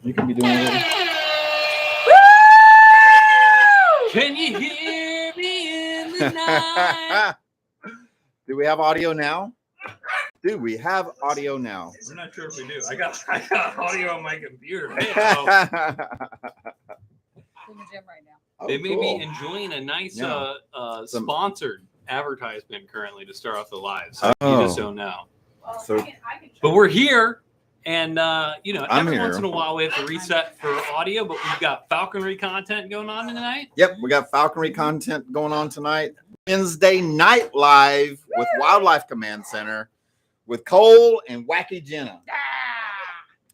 You can be doing it. Can you hear me in the night? Do we have audio now? Do we have audio now? I'm not sure if we do. I got audio on my computer. In the gym right now. Oh, They may cool. be enjoying a nice Yeah. sponsored advertisement currently to start off the live. So you Oh. just don't know. Well, So- I can But we're here, and I'm every once here. in a while we have to reset for audio, but we've got falconry content going on tonight. Yep, we got falconry content going on tonight. Wednesday night live with Wildlife Command Center with Cole and Wacky Jenna.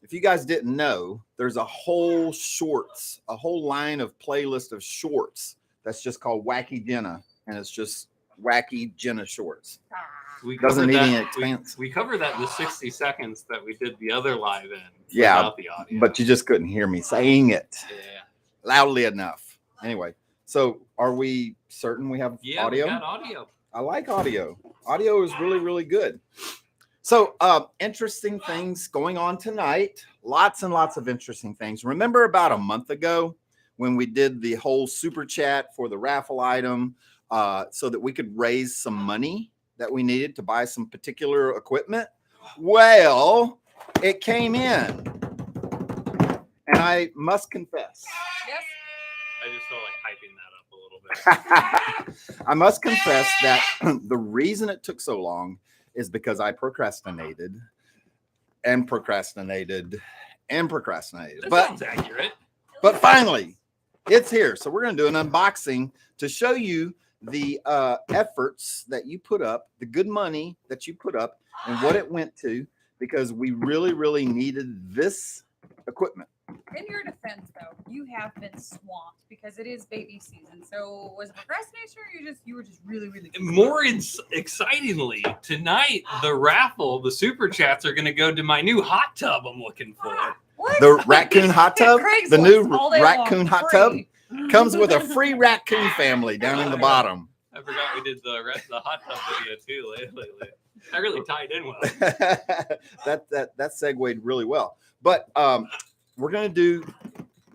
If you guys didn't know, there's a whole line of playlist of shorts that's just called Wacky Jenna, and it's just Wacky Jenna shorts. We Doesn't covered need that- any expanse. We covered that in the 60 seconds that we did the other live in. Yeah, without the audio. but you just couldn't hear me saying it Yeah. loudly enough. Anyway, so are we certain we have Yeah, audio? we got audio. I like audio. Audio is really, really good. So interesting things going on tonight. Lots and lots of interesting things. Remember about a month ago when we did the whole super chat for the raffle item so that we could raise some money that we needed to buy some particular equipment? Well, it came in. And I must confess. Yes. I just felt like hyping that up a little bit. I must confess that the reason it took so long is because I procrastinated and procrastinated and procrastinated. That But sounds accurate. finally, it's here. So we're going to do an unboxing to show you the efforts that you put up, the good money that you put up, and what it went to, because we really, really needed this equipment. In your defense, though, you have been swamped because it is baby season. So was it procrastination, or you were just really, really busy? More excitingly, tonight, the raffle, the super chats are going to go to my new hot tub I'm looking for. What? The raccoon hot tub, the new Craigslist all day raccoon long, hot free. tub comes with a free raccoon family down in the bottom. I forgot we did the hot tub video too lately. I really tied in well. that segued really well. But we're going to do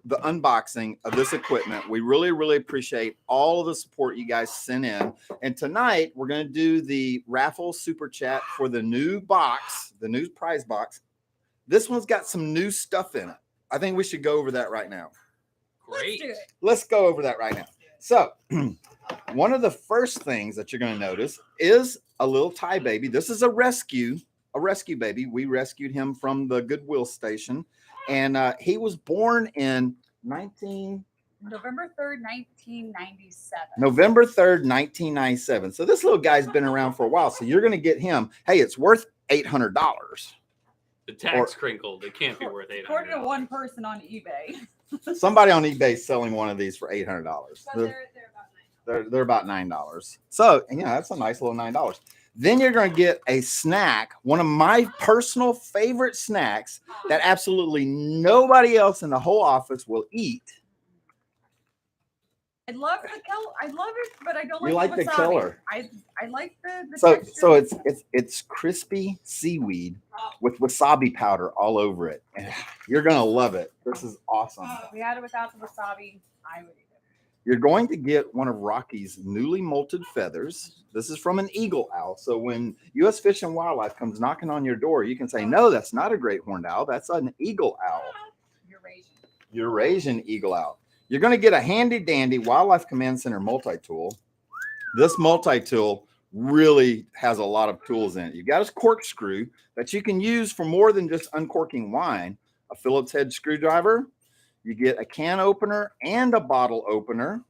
the unboxing of this equipment. We really, really appreciate all of the support you guys sent in. And tonight we're going to do the raffle super chat for the new box, the new prize box. This one's got some new stuff in it. I think we should go over that right now. Great. Let's do it. Let's go over that right now. So one of the first things that you're going to notice is a little Thai baby. This is a rescue baby. We rescued him from the Goodwill station, and he was born in November 3rd, 1997. November 3rd, 1997. So this little guy's been around for a while. So you're going to get him. Hey, it's worth $800. The tax crinkled. It can't be worth $800. According to one person on eBay. Somebody on eBay is selling one of these for $800. But They're about $9. So yeah, that's a nice little $9. Then you're going to get a snack, one of my personal favorite snacks that absolutely nobody else in the whole office will eat. I love the color. I love it, but I don't You like like the wasabi. color. I like the So texture. it's crispy seaweed with wasabi powder all over it. And you're going to love it. This is awesome. If we had it without the wasabi, I would eat it. You're going to get one of Rocky's newly molted feathers. This is from an eagle owl. So when U.S. Fish and Wildlife comes knocking on your door, you can say, no, that's not a great horned owl. That's an eagle owl. Eurasian eagle owl. You're going to get a handy dandy Wildlife Command Center multi-tool. This multi-tool really has a lot of tools in it. You've got a corkscrew that you can use for more than just uncorking wine, a Phillips head screwdriver. You get a can opener and a bottle opener.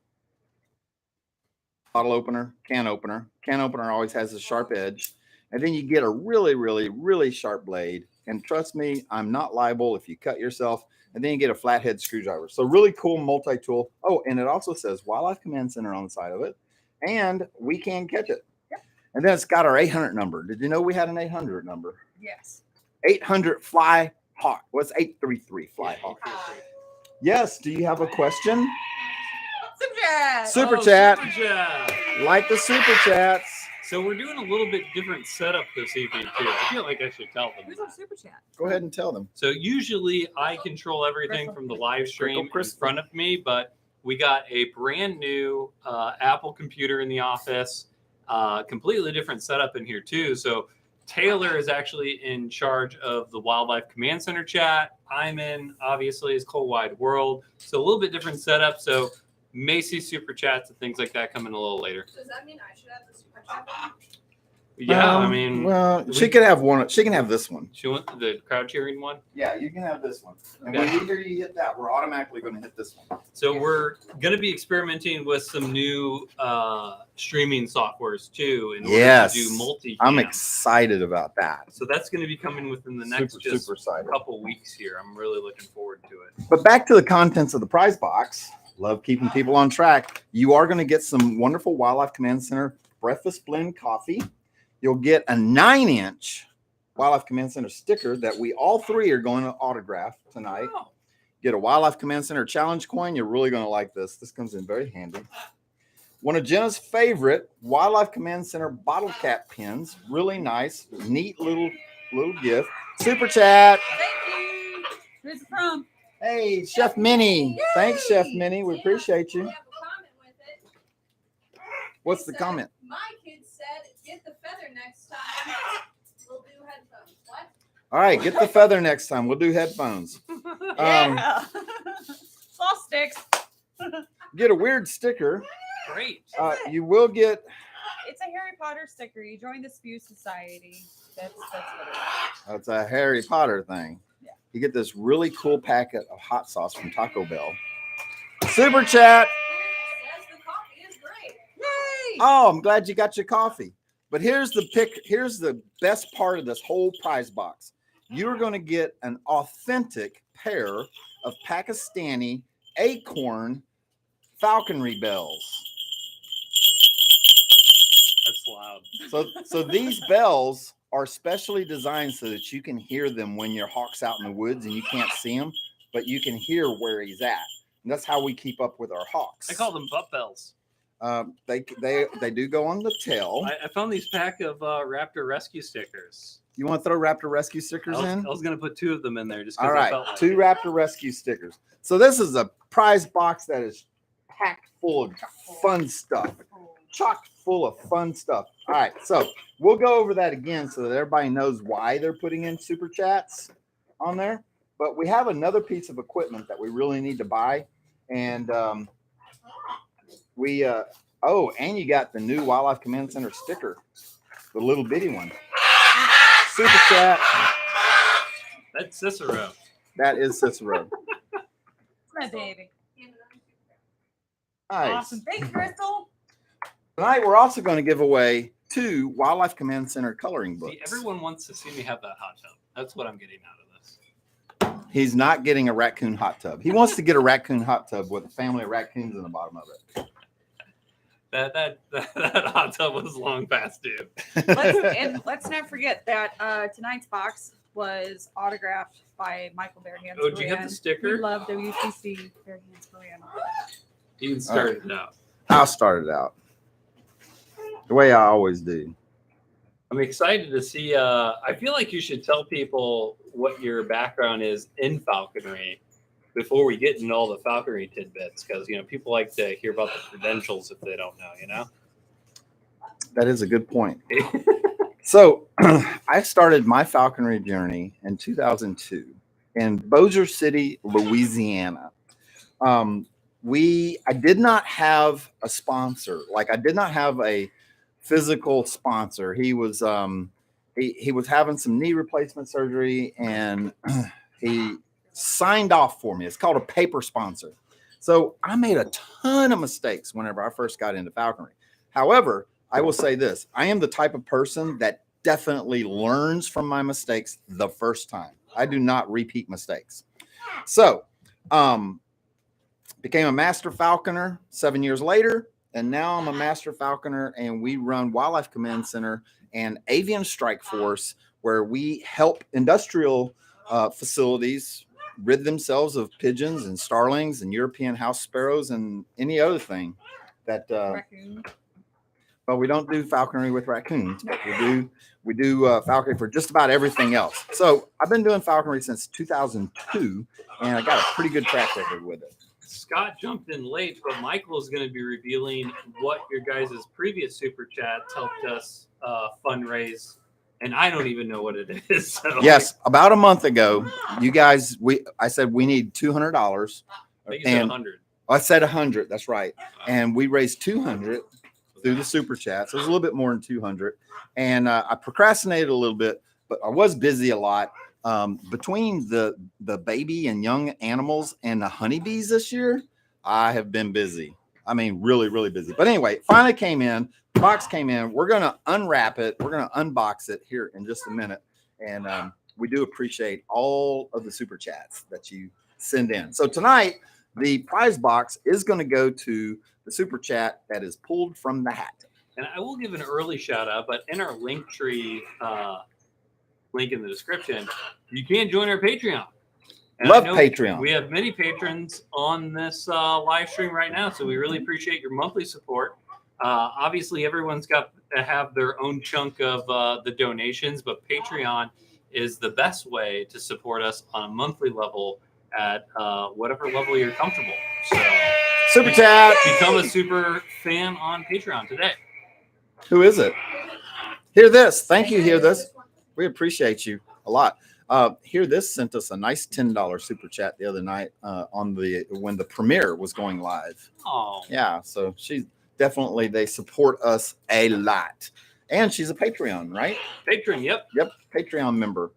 Bottle opener, can opener. Can opener always has a sharp edge. And then you get a really, really, really sharp blade. And trust me, I'm not liable if you cut yourself. And then you get a flathead screwdriver. So really cool multi-tool. Oh, and it also says Wildlife Command Center on the side of it. And we can catch it. Yep. And then it's got our 800 number. Did you know we had an 800 number? Yes. 800 Fly Hawk. What's 833 Fly Hawk? Yes. Do you have a question? Super chat. Super chat. Super chat. Like the super chats. So we're doing a little bit different setup this evening too. I feel like I should tell them. Who's our super chat? Go ahead and tell them. So usually I control everything from the live stream in front of me, but we got a brand new Apple computer in the office, completely different setup in here too. So Taylor is actually in charge of the Wildlife Command Center chat. I'm in, obviously, is Cold Wide World. So a little bit different setup. So may see super chats and things like that coming a little later. Does that mean I should have the super chat? Yeah, I mean, well, she can have one. She can have this one. she wants the crowd cheering one. Yeah, you can have this one. And Okay. when either you hit that, we're automatically going to hit this one. So we're going to be experimenting with some new streaming softwares too in order Yes. to do multi. I'm excited about that. So that's going to be coming within the next Super excited. couple weeks here. I'm really looking forward to it. But back to the contents of the prize box. Love keeping people on track. You are going to get some wonderful Wildlife Command Center breakfast blend coffee. You'll get a 9-inch Wildlife Command Center sticker that we all three are going to autograph tonight. Oh. Get a Wildlife Command Center challenge coin. You're really going to like this. This comes in very handy. One of Jenna's favorite Wildlife Command Center bottle cap pins. Really nice, neat little gift. Super chat. Thank you. Who's it from? Hey, Chef Minnie. Yay! Thanks, Chef Minnie. We appreciate We you. have a comment with it. What's They the said, comment? My kids said, get the feather next time. We'll do headphones. What? All right, get the feather next time. We'll do headphones. Yeah. Saw sticks. Get a weird sticker. Great. You will get. It's a Harry Potter sticker. You join the Spew Society. That's what it is. That's a Harry Potter thing. Yeah. You get this really cool packet of hot sauce from Taco Bell. Super chat. Says the coffee is great. Yay! Oh, I'm glad you got your coffee. But here's the pick. Here's the best part of this whole prize box. You're going to get an authentic pair of Pakistani acorn falconry bells. That's loud. So these bells are specially designed so that you can hear them when your hawk's out in the woods and you can't see him, but you can hear where he's at. And that's how we keep up with our hawks. I call them butt bells. They do go on the tail. I found these pack of Raptor Rescue stickers. You want to throw Raptor Rescue stickers I in? was going to put 2 of them in there just All because I right, felt like 2 Raptor Rescue stickers. So this is a prize box that is packed full of fun stuff. Chock full of fun stuff. All right, so we'll go over that again so that everybody knows why they're putting in super chats on there. But we have another piece of equipment that we really need to buy. And and you got the new Wildlife Command Center sticker, the little bitty one. Super chat. That's Cicero. That is Cicero. My baby. Nice. Awesome. Thanks, Crystal. Tonight we're also going to give away 2 Wildlife Command Center coloring books. See, everyone wants to see me have that hot tub. That's what I'm getting out of this. He's not getting a raccoon hot tub. He wants to get a raccoon hot tub with a family of raccoons in the bottom of it. That hot tub was long past due. Let's not forget that tonight's box was autographed by Michael Beran. Oh, did you have the sticker? We love WCC Beran Beran. You can start it out. I'll start it out the way I always do. I'm excited to see. I feel like you should tell people what your background is in falconry before we get into all the falconry tidbits, because people like to hear about the credentials if they don't know. That is a good point. So I started my falconry journey in 2002 in Bossier City, Louisiana. I did not have a sponsor. Like, I did not have a physical sponsor. He was he was having some knee replacement surgery, and he signed off for me. It's called a paper sponsor. So I made a ton of mistakes whenever I first got into falconry. However, I will say this: I am the type of person that definitely learns from my mistakes the first time. I do not repeat mistakes. So became a master falconer 7 years later, and now I'm a master falconer, and we run Wildlife Command Center and Avian Strike Force, where we help industrial facilities rid themselves of pigeons and starlings and European house sparrows and any other thing that Raccoon. but we don't do falconry with raccoons. But we do falconry for just about everything else. So I've been doing falconry since 2002, and I got a pretty good track record with it. Scott jumped in late, but Michael is going to be revealing what your guys' previous super chats helped us fundraise, and I don't even know what it is. So. Yes, about a month ago, you guys, I said we need $200. I think you said 100. I said 100. That's right, and we raised 200 through the super chats. It was a little bit more than 200, and I procrastinated a little bit, but I was busy a lot. Between the baby and young animals and the honeybees this year, I have been busy. I mean, really, really busy. But anyway, it finally came in. The box came in. We're going to unwrap it. We're going to unbox it here in just a minute. And we do appreciate all of the super chats that you send in. So tonight, the prize box is going to go to the super chat that is pulled from the hat. And I will give an early shout out, but in our link tree, link in the description, you can join our Patreon. And Love Patreon. We have many patrons on this live stream right now, so we really appreciate your monthly support. Obviously, everyone's got to have their own chunk of the donations, but Patreon is the best way to support us on a monthly level at whatever level you're comfortable. So, super chat. Become a super fan on Patreon today. Who is it? Hear this. Thank you. Hear this. We appreciate you a lot. Here, this sent us a nice $10 super chat the other night when the premiere was going live. Oh, yeah. So they support us a lot, and she's a Patreon, right? Patreon, yep, Patreon member.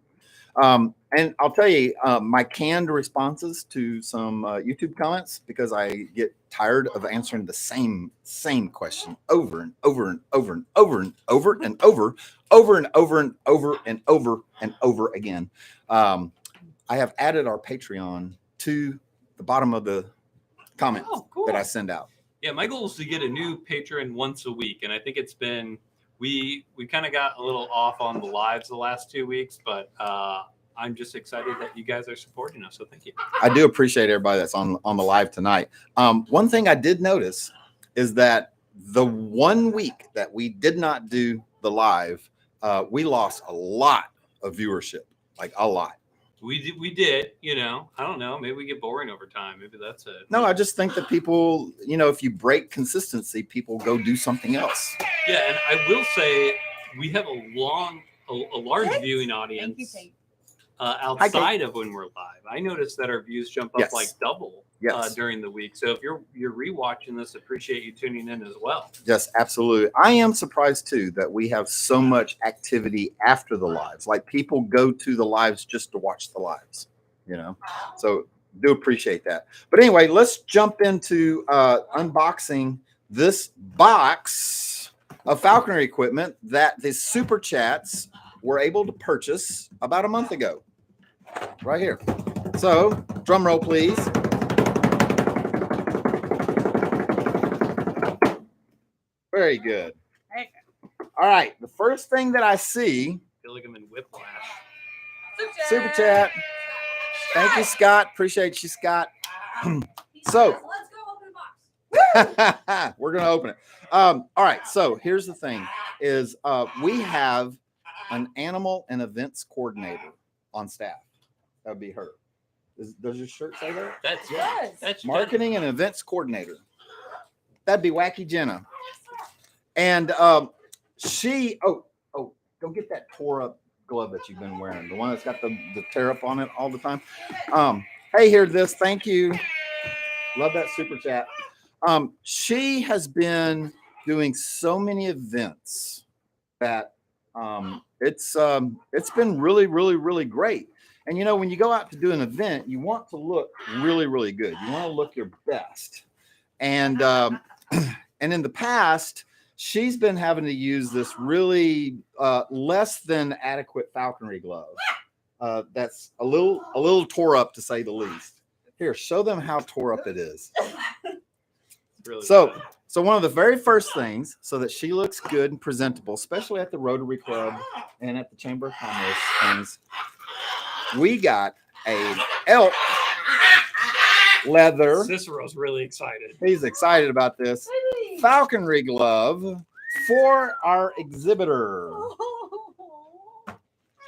And I'll tell you, my canned responses to some YouTube comments, because I get tired of answering the same question over and over and over and over and over and over and over and over and over and over again. I have added our Patreon to the bottom of the comments that I send out. Yeah, my goal is to get a new patron once a week, and I think it's been we kind of got a little off on the lives the last 2 weeks, but I'm just excited that you guys are supporting us. So thank you. I do appreciate everybody that's on the live tonight. One thing I did notice is that the 1 week that we did not do the live, we lost a lot of viewership, like a lot. We did, I don't know. Maybe we get boring over time. Maybe that's it. No, I just think that people, if you break consistency, people go do something else. Yeah, and I will say we have a large viewing audience. Thank you, outside of when we're live. I noticed that our views jump up like double during the week. So if you're rewatching this, appreciate you tuning in as well. Yes, absolutely. I am surprised too that we have so much activity after the lives. Like people go to the lives just to watch the lives, So do appreciate that. But anyway, let's jump into unboxing this box of falconry equipment that the super chats were able to purchase about a month ago. Right here. So, drum roll, please. Very good. All right. The first thing that I see. I feel like I'm in whiplash. Super chat. Thank you, Scott. Appreciate you, Scott. So, let's go open the box. We're going to open it. All right. So, here's the thing is we have an animal and events coordinator on staff. That would be her. Does your shirt say that? That's marketing and events coordinator. That'd be Wacky Jenna. And she, go get that tore up glove that you've been wearing, the one that's got the tear up on it all the time. Hey, hear this. Thank you. Love that super chat. She has been doing so many events that it's been really, really, really great. And when you go out to do an event, you want to look really, really good. You want to look your best. And and in the past, she's been having to use this really less than adequate falconry glove. That's a little tore up, to say the least. Here, show them how tore up it is. Really so one of the very first things, so that she looks good and presentable, especially at the Rotary Club and at the Chamber of Commerce things, we got a elk leather. Cicero's really excited. He's excited about this falconry glove for our exhibitor.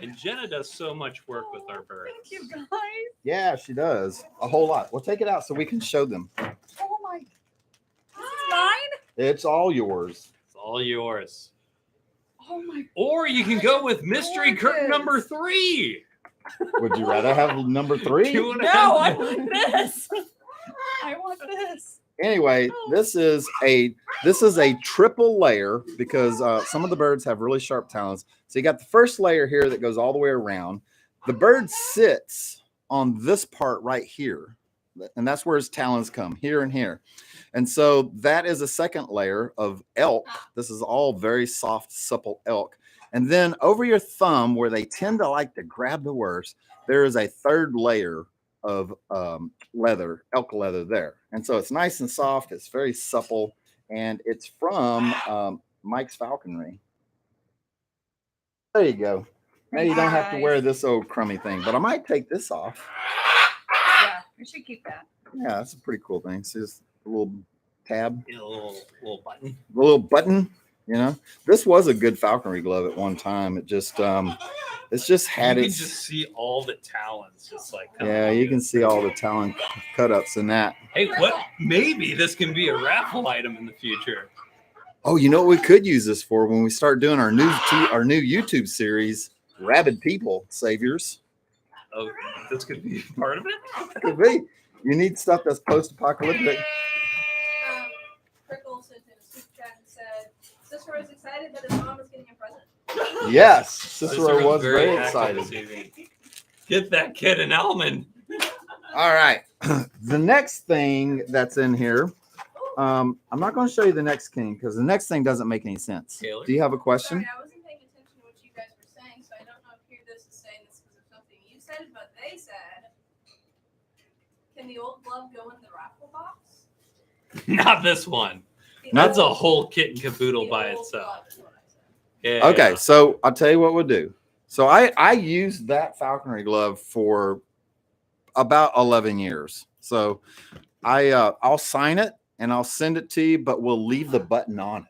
And Jenna does so much work with our birds. Thank you, guys. Yeah, she does a whole lot. We'll take it out so we can show them. Oh my. This is mine? It's all yours. It's all yours. Oh my. Or you can go with mystery curtain number 3. Would you rather have number 3? Two and a No, half I minutes. want this. I want this. Anyway, this is a triple layer because some of the birds have really sharp talons. So you got the first layer here that goes all the way around. The bird sits on this part right here, and that's where his talons come, here and here. And so that is a second layer of elk. This is all very soft, supple elk. And then over your thumb, where they tend to like to grab the worst, there is a third layer of leather, elk leather there. And so it's nice and soft. It's very supple, and it's from Mike's Falconry. There you go. Now you don't have to wear this old crummy thing, but I might take this off. Yeah, we should keep that. Yeah, that's a pretty cool thing. It's just a little tab, A little button. a little button. You know, this was a good falconry glove at one time. It just it's just had You its. can just see all the talons, just like Yeah, you can see all the talon cut ups in that. Hey, what? Maybe this can be a raffle item in the future. Oh, you know what we could use this for when we start doing our new YouTube series, Rabid People Saviors. Oh, this could be part of it. Could be. You need stuff that's post-apocalyptic. Prickle sent in a super chat and said, Cicero is excited that his mom is getting a present. Yes, Cicero Cicero's was very active excited. this evening. Get that kid an almond. All right. The next thing that's in here, I'm not going to show you the next king because the next thing doesn't make any sense. Taylor? Do you have a question? Sorry, I wasn't paying attention to what you guys were saying, so I don't know if this is saying this because of something you said, but they said, can the old glove go in the raffle box? Not this one. That's a whole kit and caboodle by itself. Yeah. Okay, so I'll tell you what we'll do. So I used that falconry glove for about 11 years. So I'll sign it and I'll send it to you, but we'll leave the button on it.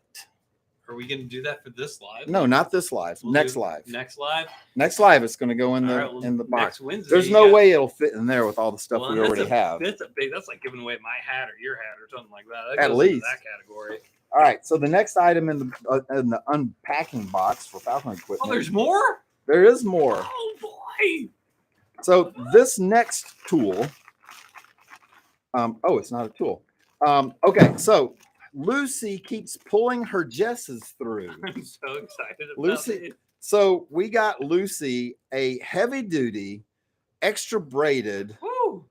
Are we going to do that for this live? No, not this live. We'll Next do live. Next live. Next live, it's going to go in the All right, well, in the box. Next Wednesday. There's you no got- way it'll fit in there with all the stuff Well, we that's already have. That's like giving away my hat or your hat or something like that. That At goes into least. that category. All right. So the next item in the unpacking box for falconry equipment. Oh, there's more. There is more. Oh boy. So this next tool. Oh, it's not a tool. Okay. So Lucy keeps pulling her jesses through. I'm so excited about Lucy. it. So we got Lucy a heavy duty, extra braided, Woo.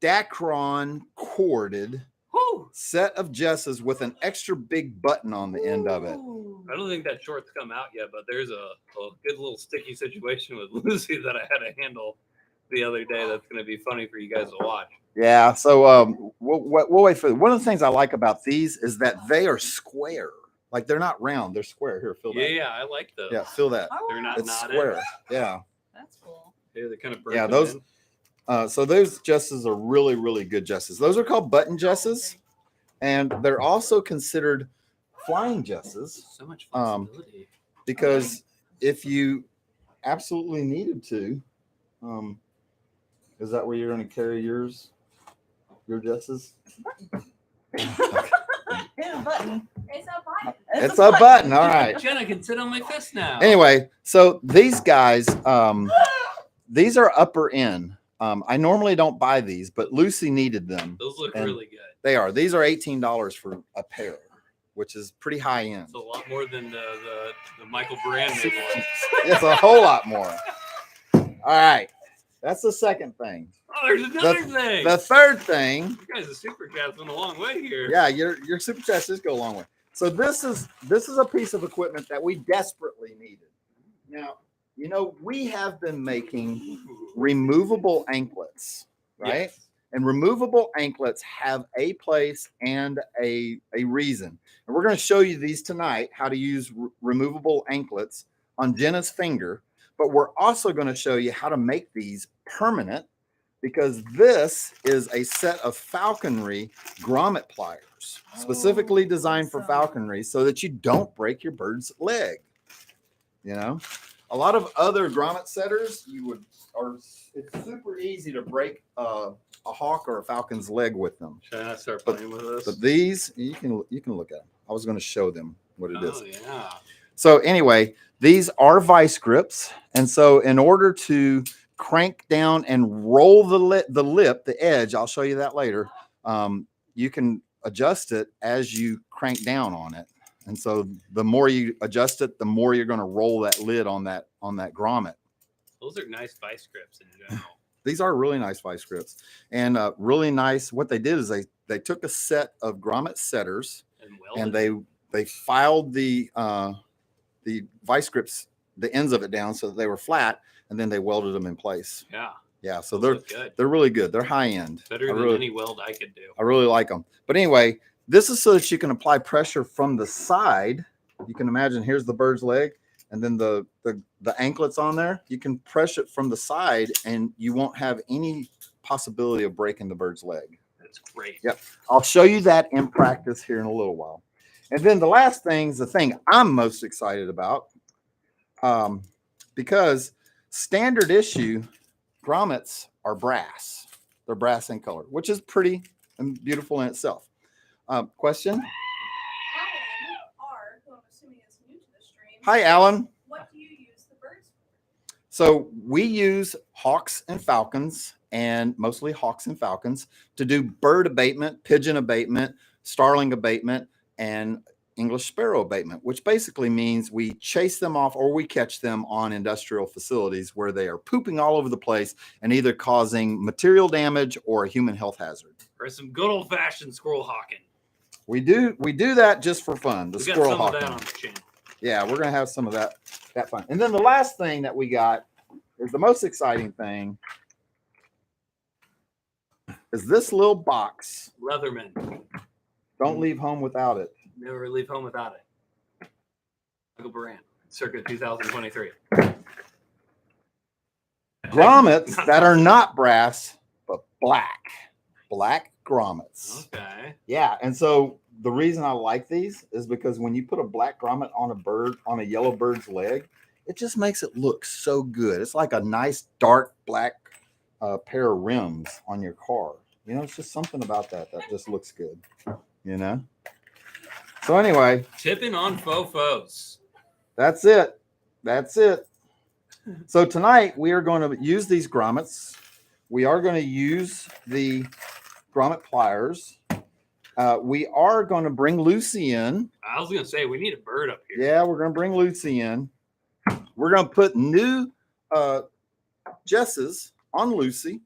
Dacron corded Woo. set of jesses with an extra big button on the end of it. I don't think that short's come out yet, but there's a good little sticky situation with Lucy that I had to handle the other day. That's going to be funny for you guys to watch. Yeah. So we'll wait for one of the things I like about these is that they are square. Like they're not round, they're square. Here, feel that. Yeah, I like those. Yeah, feel that. Oh, They're not It's knotted. square. Yeah. That's cool. Yeah, they kind of Yeah, those. So those jesses are really, really good jesses. Those are called button jesses, and they're also considered flying jesses So much flexibility. because if you absolutely needed to, is that where you're going to carry your jesses? Yeah, button. It's a button. It's a button. All right. Jenna can sit on my fist now. Anyway, so these guys, these are upper end. I normally don't buy these, but Lucy needed them. Those look And really good. They are. These are $18 for a pair, which is pretty high end. It's a lot more than the Michael Beran made one. It's a whole lot more. All right. That's the second thing. Oh, there's another thing. The third thing, You guys, the super chat's went a long way here. yeah, your super chats just go a long way. So this is a piece of equipment that we desperately needed. Now, you know, we have been making removable anklets, right? Yes. And removable anklets have a place and a reason. And we're going to show you these tonight, how to use removable anklets on Jenna's finger. But we're also going to show you how to make these permanent because this is a set of falconry grommet pliers, specifically designed for awesome. falconry so that you don't break your bird's leg. You know, a lot of other grommet setters, it's super easy to break a hawk or a falcon's leg with them. Should I start playing with this? But these, you can look at them. I was going to show them what it is. Oh, yeah. So anyway, these are vice grips. And so in order to crank down and roll the edge, I'll show you that later. You can adjust it as you crank down on it. And so the more you adjust it, the more you're going to roll that lid on that grommet. Those are nice vice grips in general. These are really nice vice grips, and really nice. What they did is they took a set of grommet setters and they filed the vice grips, the ends of it down so that they were flat, and then they welded them in place. Yeah. So they're really good. They're high end. Better than any weld I could do. I really like them. But anyway, this is so that you can apply pressure from the side. You can imagine here's the bird's leg, and then the anklets on there. You can press it from the side, and you won't have any possibility of breaking the bird's leg. That's great. Yep. I'll show you that in practice here in a little while. And then the last thing is the thing I'm most excited about, because standard issue grommets are brass. They're brass in color, which is pretty and beautiful in itself. Question? Alan R, who I'm assuming is new to the stream. Hi, Alan. What do you use the birds for? So we use hawks and falcons, and mostly hawks and falcons, to do bird abatement, pigeon abatement, starling abatement, and English sparrow abatement, which basically means we chase them off or we catch them on industrial facilities where they are pooping all over the place and either causing material damage or a human health hazard. Or some good old fashioned squirrel hawking. We do that just for fun. The squirrel hawking. That on the channel. Yeah, we're gonna have some of that fun. And then the last thing that we got is the most exciting thing. Is this little box. Leatherman. Don't leave home without it. Never leave home without it. Michael Beran, circa 2023. Grommets that are not brass, but black grommets. Okay. Yeah, and so the reason I like these is because when you put a black grommet on a yellow bird's leg, it just makes it look so good. It's like a nice dark black pair of rims on your car. You know, it's just something about that just looks good. You know. So anyway, tipping on fofos. That's it. So tonight we are going to use these grommets. We are going to use the grommet pliers. We are going to bring Lucy in. I was going to say we need a bird up here. Yeah, we're going to bring Lucy in. We're going to put new jesses on Lucy,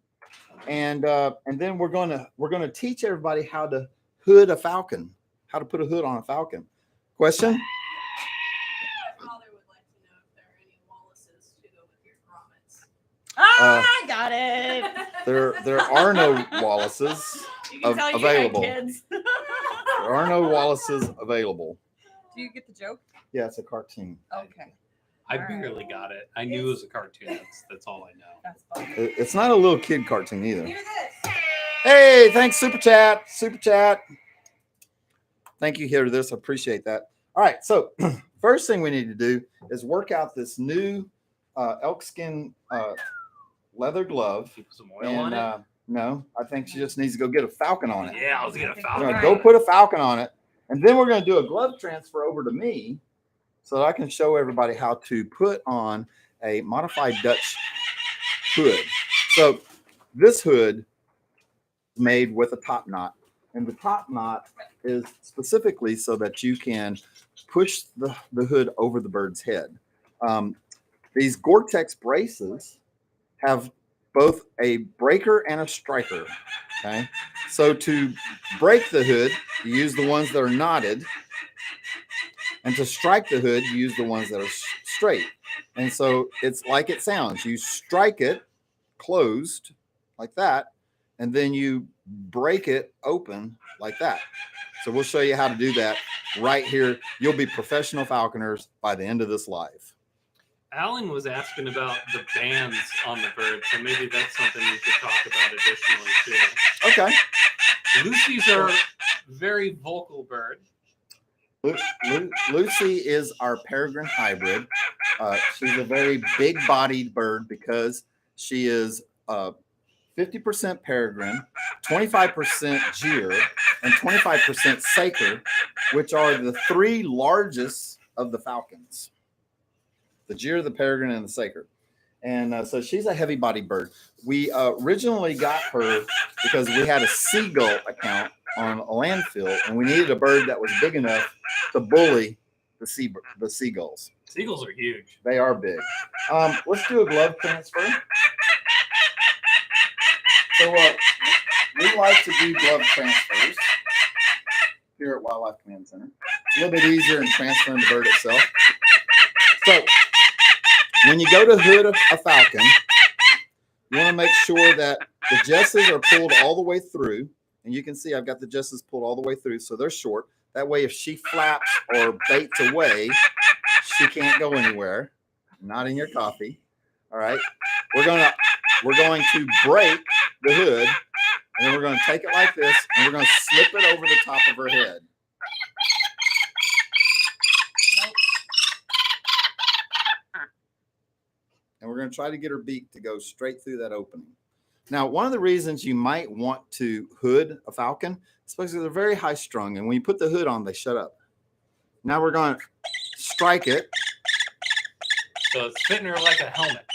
and then we're going to teach everybody how to hood a falcon. How to put a hood on a falcon. Question? My father would like to know if there are any Wallaces to go with your grommets. I got it. There are no Wallaces available. There are no Wallaces available. Do you get the joke? Yeah, it's a cartoon. Okay. I barely got it. I knew it was a cartoon. That's all I know. That's fun. It's not a little kid cartoon either. Hear this. Hey, thanks, Super Chat. Thank you, Hear This. I appreciate that. All right, so first thing we need to do is work out this new elk skin leather glove. Keep some oil on it. No, I think she just needs to go get a falcon on it. Yeah, I was going to We're falcon. gonna go put a falcon on it, and then we're going to do a glove transfer over to me so that I can show everybody how to put on a modified Dutch hood. So this hood is made with a top knot. And the top knot is specifically so that you can push the hood over the bird's head. These Gore-Tex braces have both a breaker and a striker. Okay, so to break the hood, you use the ones that are knotted, and to strike the hood, you use the ones that are straight. And so it's like it sounds. You strike it closed like that, and then you break it open like that. So we'll show you how to do that right here. You'll be professional falconers by the end of this live. Alan was asking about the bands on the bird, so maybe that's something you could talk about additionally too. Okay. Lucy's are very vocal bird. Lucy is our peregrine hybrid. She's a very big-bodied bird because she is 50% peregrine, 25% gyr, and 25% saker, which are the three largest of the falcons. The gyr, the peregrine, and the saker. And so she's a heavy-bodied bird. We originally got her because we had a seagull account on a landfill, and we needed a bird that was big enough to bully the seagulls. Seagulls are huge. They are big. Let's do a glove transfer. So we like to do glove transfers here at Wildlife Command Center. It's a little bit easier than transferring the bird itself. So when you go to hood a falcon, you want to make sure that the jesses are pulled all the way through. And you can see I've got the jesses pulled all the way through, so they're short. That way, if she flaps or baits away, she can't go anywhere. Not in your coffee. All right. We're going to break the hood, and then we're going to take it like this, and we're going to slip it over the top of her head. And we're going to try to get her beak to go straight through that opening. Now, one of the reasons you might want to hood a falcon is because they're very high strung. And when you put the hood on, they shut up. Now we're going to strike it. So it's fitting her like a helmet.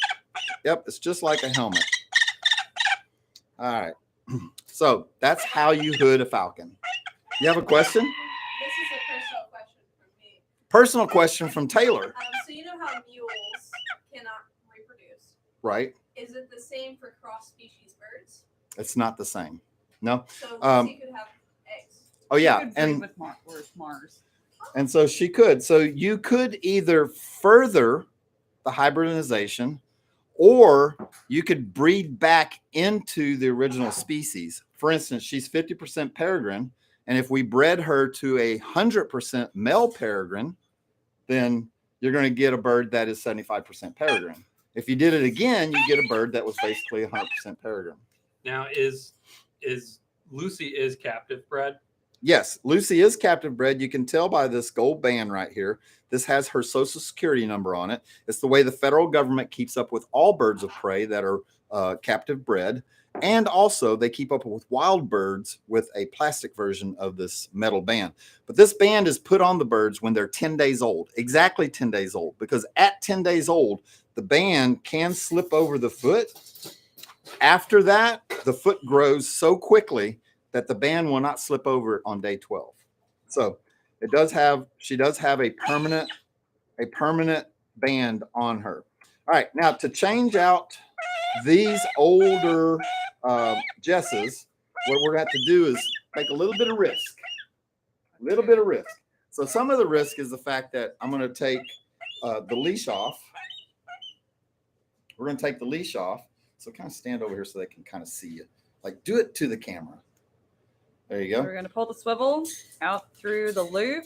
Yep, it's just like a helmet. All right. So that's how you hood a falcon. You have a question? This is a personal question from me. Personal question from Taylor. So you know how mules cannot reproduce? Right. Is it the same for cross-species birds? It's not the same. No. So Lucy could have eggs. Oh, yeah. Could breed And with Mars. And so she could. So you could either further the hybridization, or you could breed back into the original species. For instance, she's 50% peregrine. And if we bred her to 100% male peregrine, then you're going to get a bird that is 75% peregrine. If you did it again, you get a bird that was basically 100% peregrine. Now, is Lucy is captive bred? Yes, Lucy is captive bred. You can tell by this gold band right here. This has her social security number on it. It's the way the federal government keeps up with all birds of prey that are captive bred. And also they keep up with wild birds with a plastic version of this metal band. But this band is put on the birds when they're 10 days old, exactly 10 days old, because at 10 days old, the band can slip over the foot. After that, the foot grows so quickly that the band will not slip over on day 12. So she does have a permanent band on her. All right, now to change out these older jesses, what we're going to have to do is take a little bit of risk. So some of the risk is the fact that I'm going to take the leash off. We're going to take the leash off. So kind of stand over here so they can kind of see you. Like, do it to the camera. There you go. We're going to pull the swivel out through the loop,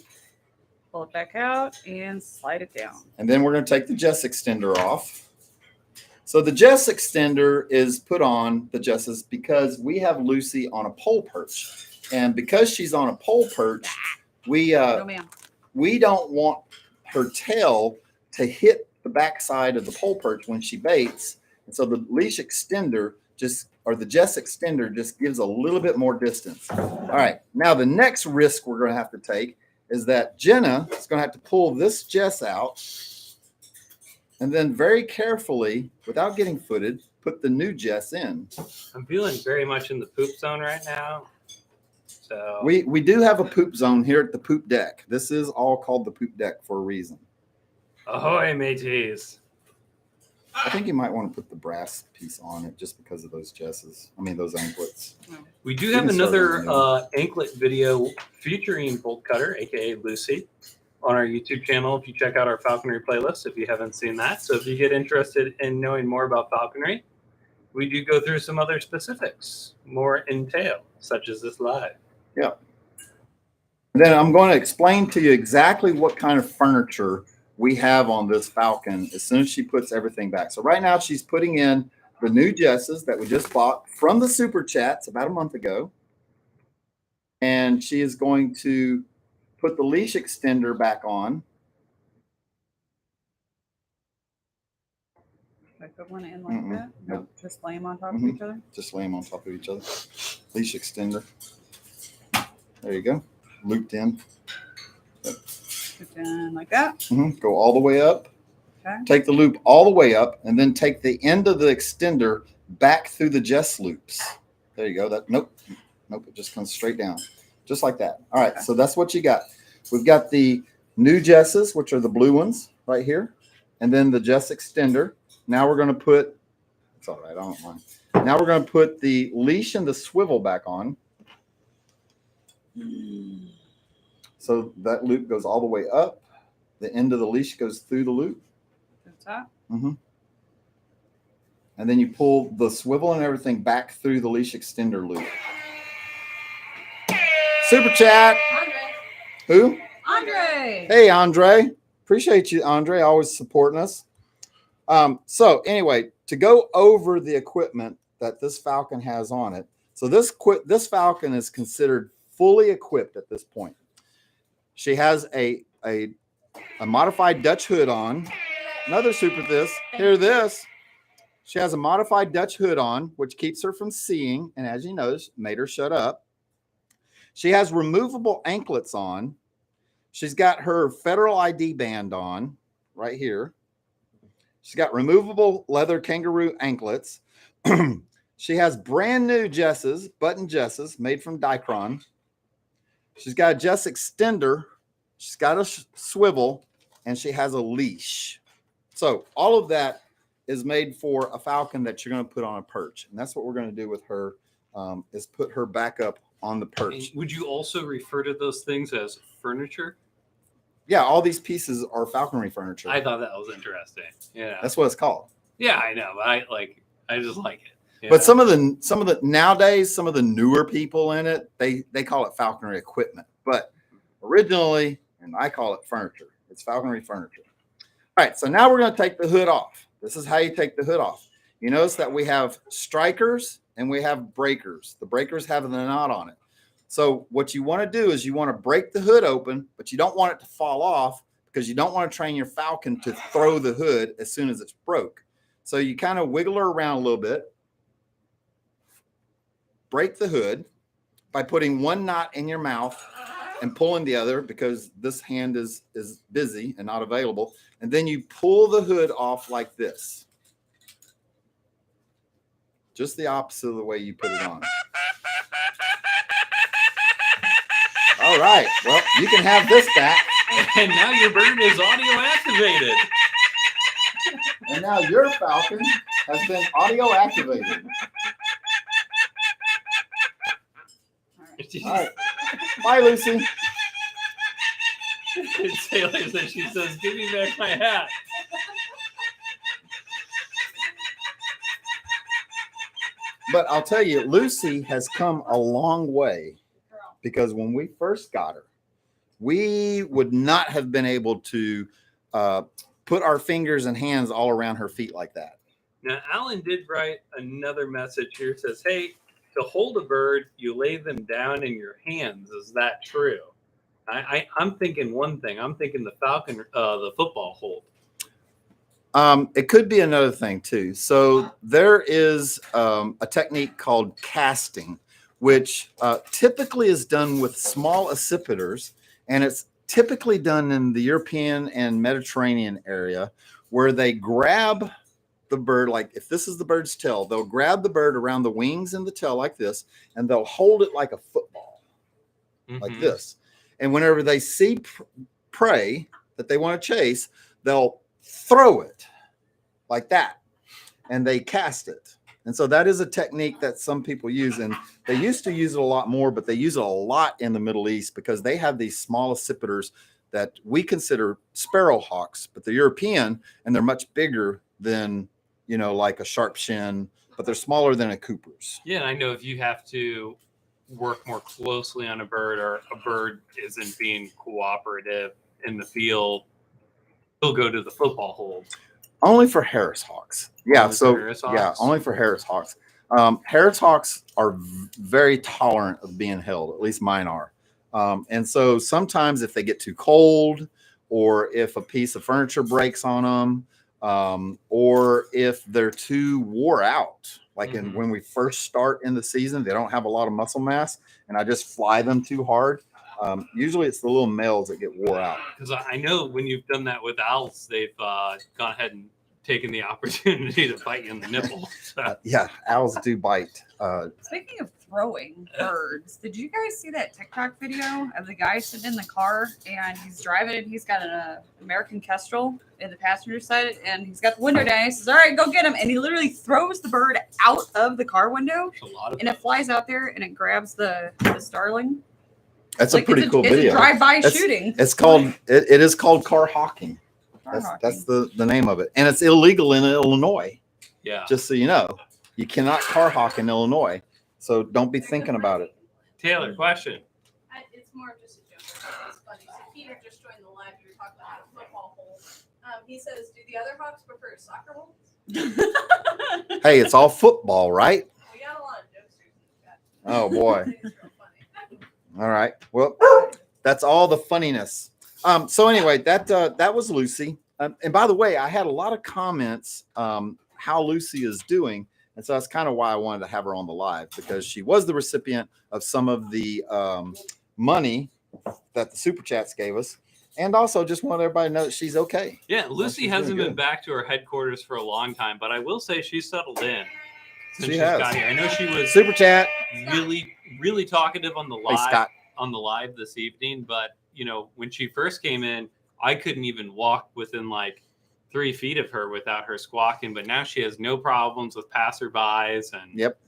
pull it back out, and slide it down. And then we're going to take the Jess extender off. So the Jess extender is put on the jesses because we have Lucy on a pole perch. And because she's on a pole perch, we don't want her tail to hit the backside of the pole perch when she baits. And so the leash extender the Jess extender just gives a little bit more distance. All right. Now the next risk we're going to have to take is that Jenna is going to have to pull this Jess out and then very carefully, without getting footed, put the new Jess in. I'm feeling very much in the poop zone right now. So we do have a poop zone here at the poop deck. This is all called the poop deck for a reason. Ahoy, mateys. I think you might want to put the brass piece on it just because of those jesses. I mean, those anklets. We do have another anklet video featuring Bolt Cutter, aka Lucy, on our YouTube channel. If you check out our falconry playlist, if you haven't seen that. So if you get interested in knowing more about falconry, we do go through some other specifics, more in detail, such as this live. Yeah. Then I'm going to explain to you exactly what kind of furniture we have on this Falcon as soon as she puts everything back. So right now she's putting in the new Jesses that we just bought from the Super Chats about a month ago. And she is going to put the leash extender back on. I put one in like that? No, Nope. just lay them on top of Mhm. each other. Just lay them on top of each other. Leash extender. There you go. Looped in. Put it in like that. Go all the way up. Okay. Take the loop all the way up, and then take the end of the extender back through the Jess loops. There you go. Nope, it just comes straight down, just like that. All right, so that's what you got. We've got the new Jesses, which are the blue ones right here, and then the Jess extender. Now we're going to put. It's all right. I don't mind. Now we're going to put the leash and the swivel back on. So that loop goes all the way up. The end of the leash goes through the loop. Top. And then you pull the swivel and everything back through the leash extender loop. Super chat. Andre. Who? Andre. Hey, Andre. Appreciate you, Andre, always supporting us. So anyway, to go over the equipment that this Falcon has on it. So this Falcon is considered fully equipped at this point. She has a modified Dutch hood on. Another super this. Hear this. She has a modified Dutch hood on, which keeps her from seeing. And as you notice, made her shut up. She has removable anklets on. She's got her federal ID band on right here. She's got removable leather kangaroo anklets. She has brand new Jesses, button Jesses made from Dicron. She's got a Jess extender. She's got a swivel, and she has a leash. So all of that is made for a Falcon that you're going to put on a perch. And that's what we're going to do with her, is put her back up on the perch. Would you also refer to those things as furniture? Yeah, all these pieces are falconry furniture. I thought that was interesting. Yeah. That's what it's called. Yeah, I know. But I just like it. Yeah. But some of the nowadays, some of the newer people in it, they call it falconry equipment. But originally, and I call it furniture. It's falconry furniture. All right, so now we're going to take the hood off. This is how you take the hood off. You notice that we have strikers and we have breakers. The breakers have the knot on it. So what you want to do is you want to break the hood open, but you don't want it to fall off because you don't want to train your Falcon to throw the hood as soon as it's broke. So you kind of wiggle her around a little bit, break the hood by putting one knot in your mouth and pulling the other because this hand is busy and not available. And then you pull the hood off like this. Just the opposite of the way you put it on. All right. Well, you can have this back. And now your bird is audio activated. And now your Falcon has been audio activated. All right. Bye, Lucy. Taylor says, she says, give me back my hat. But I'll tell you, Lucy has come a long way because when we first got her, we would not have been able to put our fingers and hands all around her feet like that. Now, Alan did write another message here. It says, hey, to hold a bird, you lay them down in your hands. Is that true? I'm thinking one thing. I'm thinking the Falcon, the football hold. It could be another thing too. So there is a technique called casting, which typically is done with small accipiters, and it's typically done in the European and Mediterranean area, where they grab the bird, like if this is the bird's tail, they'll grab the bird around the wings and the tail like this, and they'll hold it like a football, like this. And whenever they see prey that they want to chase, they'll throw it like that, and they cast it. And so that is a technique that some people use, and they used to use it a lot more, but they use it a lot in the Middle East because they have these small accipiters that we consider sparrowhawks, but they're European and they're much bigger than, you know, like a sharp shin, but they're smaller than a Cooper's. Yeah, and I know if you have to work more closely on a bird, or a bird isn't being cooperative in the field, He'll go to the football hold. Only for Harris Hawks. Yeah, Only so for Harris yeah, Hawks? only for Harris Hawks. Harris Hawks are very tolerant of being held. At least mine are. And so sometimes if they get too cold, or if a piece of furniture breaks on them, or if they're too wore out, like when we first start in the season, they don't have a lot of muscle mass, and I just fly them too hard. Usually it's the little males that get wore out. Because I know when you've done that with owls, they've gone ahead and taken the opportunity to bite you in the nipple. So. Yeah, owls do bite. Speaking of throwing birds, did you guys see that TikTok video of the guy sitting in the car and he's driving and he's got an American Kestrel in the passenger side and he's got the window down. He says, "All right, go get him," and he literally throws the bird out of the car window and it flies out there and it grabs the starling. That's a pretty cool video. It's a drive-by shooting. It's called it is called car hawking. That's the name of it, and it's illegal in Illinois. Yeah. Just so you know, you cannot car hawk in Illinois, so don't be thinking about it. Taylor, question. It's more of just a joke. It's funny. So Peter just joined the live. You were talking about how a football hole. He says, "Do the other Hawks prefer soccer holes?" Hey, it's all football, right? We got a lot of jokesters in the chat. Oh boy. It's real funny. All right. Well, that's all the funniness. So anyway, that was Lucy. And by the way, I had a lot of comments how Lucy is doing. And so that's kind of why I wanted to have her on the live, because she was the recipient of some of the money that the Super Chats gave us. And also just wanted everybody to know that she's okay. Yeah, Lucy she's hasn't doing been back to her headquarters for a long time, but I will say she's settled in since She she's has. got here. I know she was Super Chat. really talkative on the Hey, live Scott. this evening, but when she first came in, I couldn't even walk within like 3 feet of her without her squawking, but now she has no problems with passerbys. And Yep.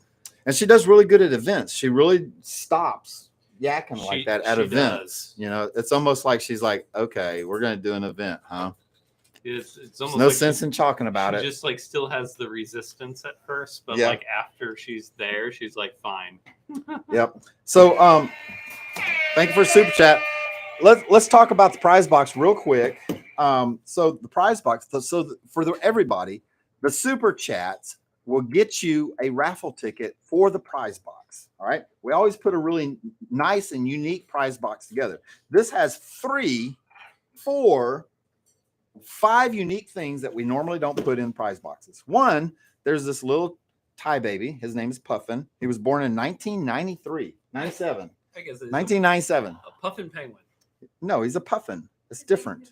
And she does really good at events. She really stops yakking like that at she events. It's almost like she's like, okay, we're going to do an event, huh? It's There's almost no like sense in talking about she it. just like still has the resistance at first, but Yeah. like after she's there, she's like fine. Yep. So thank you for super chat. Let's talk about the prize box real quick. So the prize box, for everybody, the super chats will get you a raffle ticket for the prize box. All right. We always put a really nice and unique prize box together. This has 3, 4, 5 unique things that we normally don't put in prize boxes. One, there's this little Thai baby. His name is Puffin. He was born in 1997. I guess it's 1997. a puffin penguin. No, he's a puffin. It's different.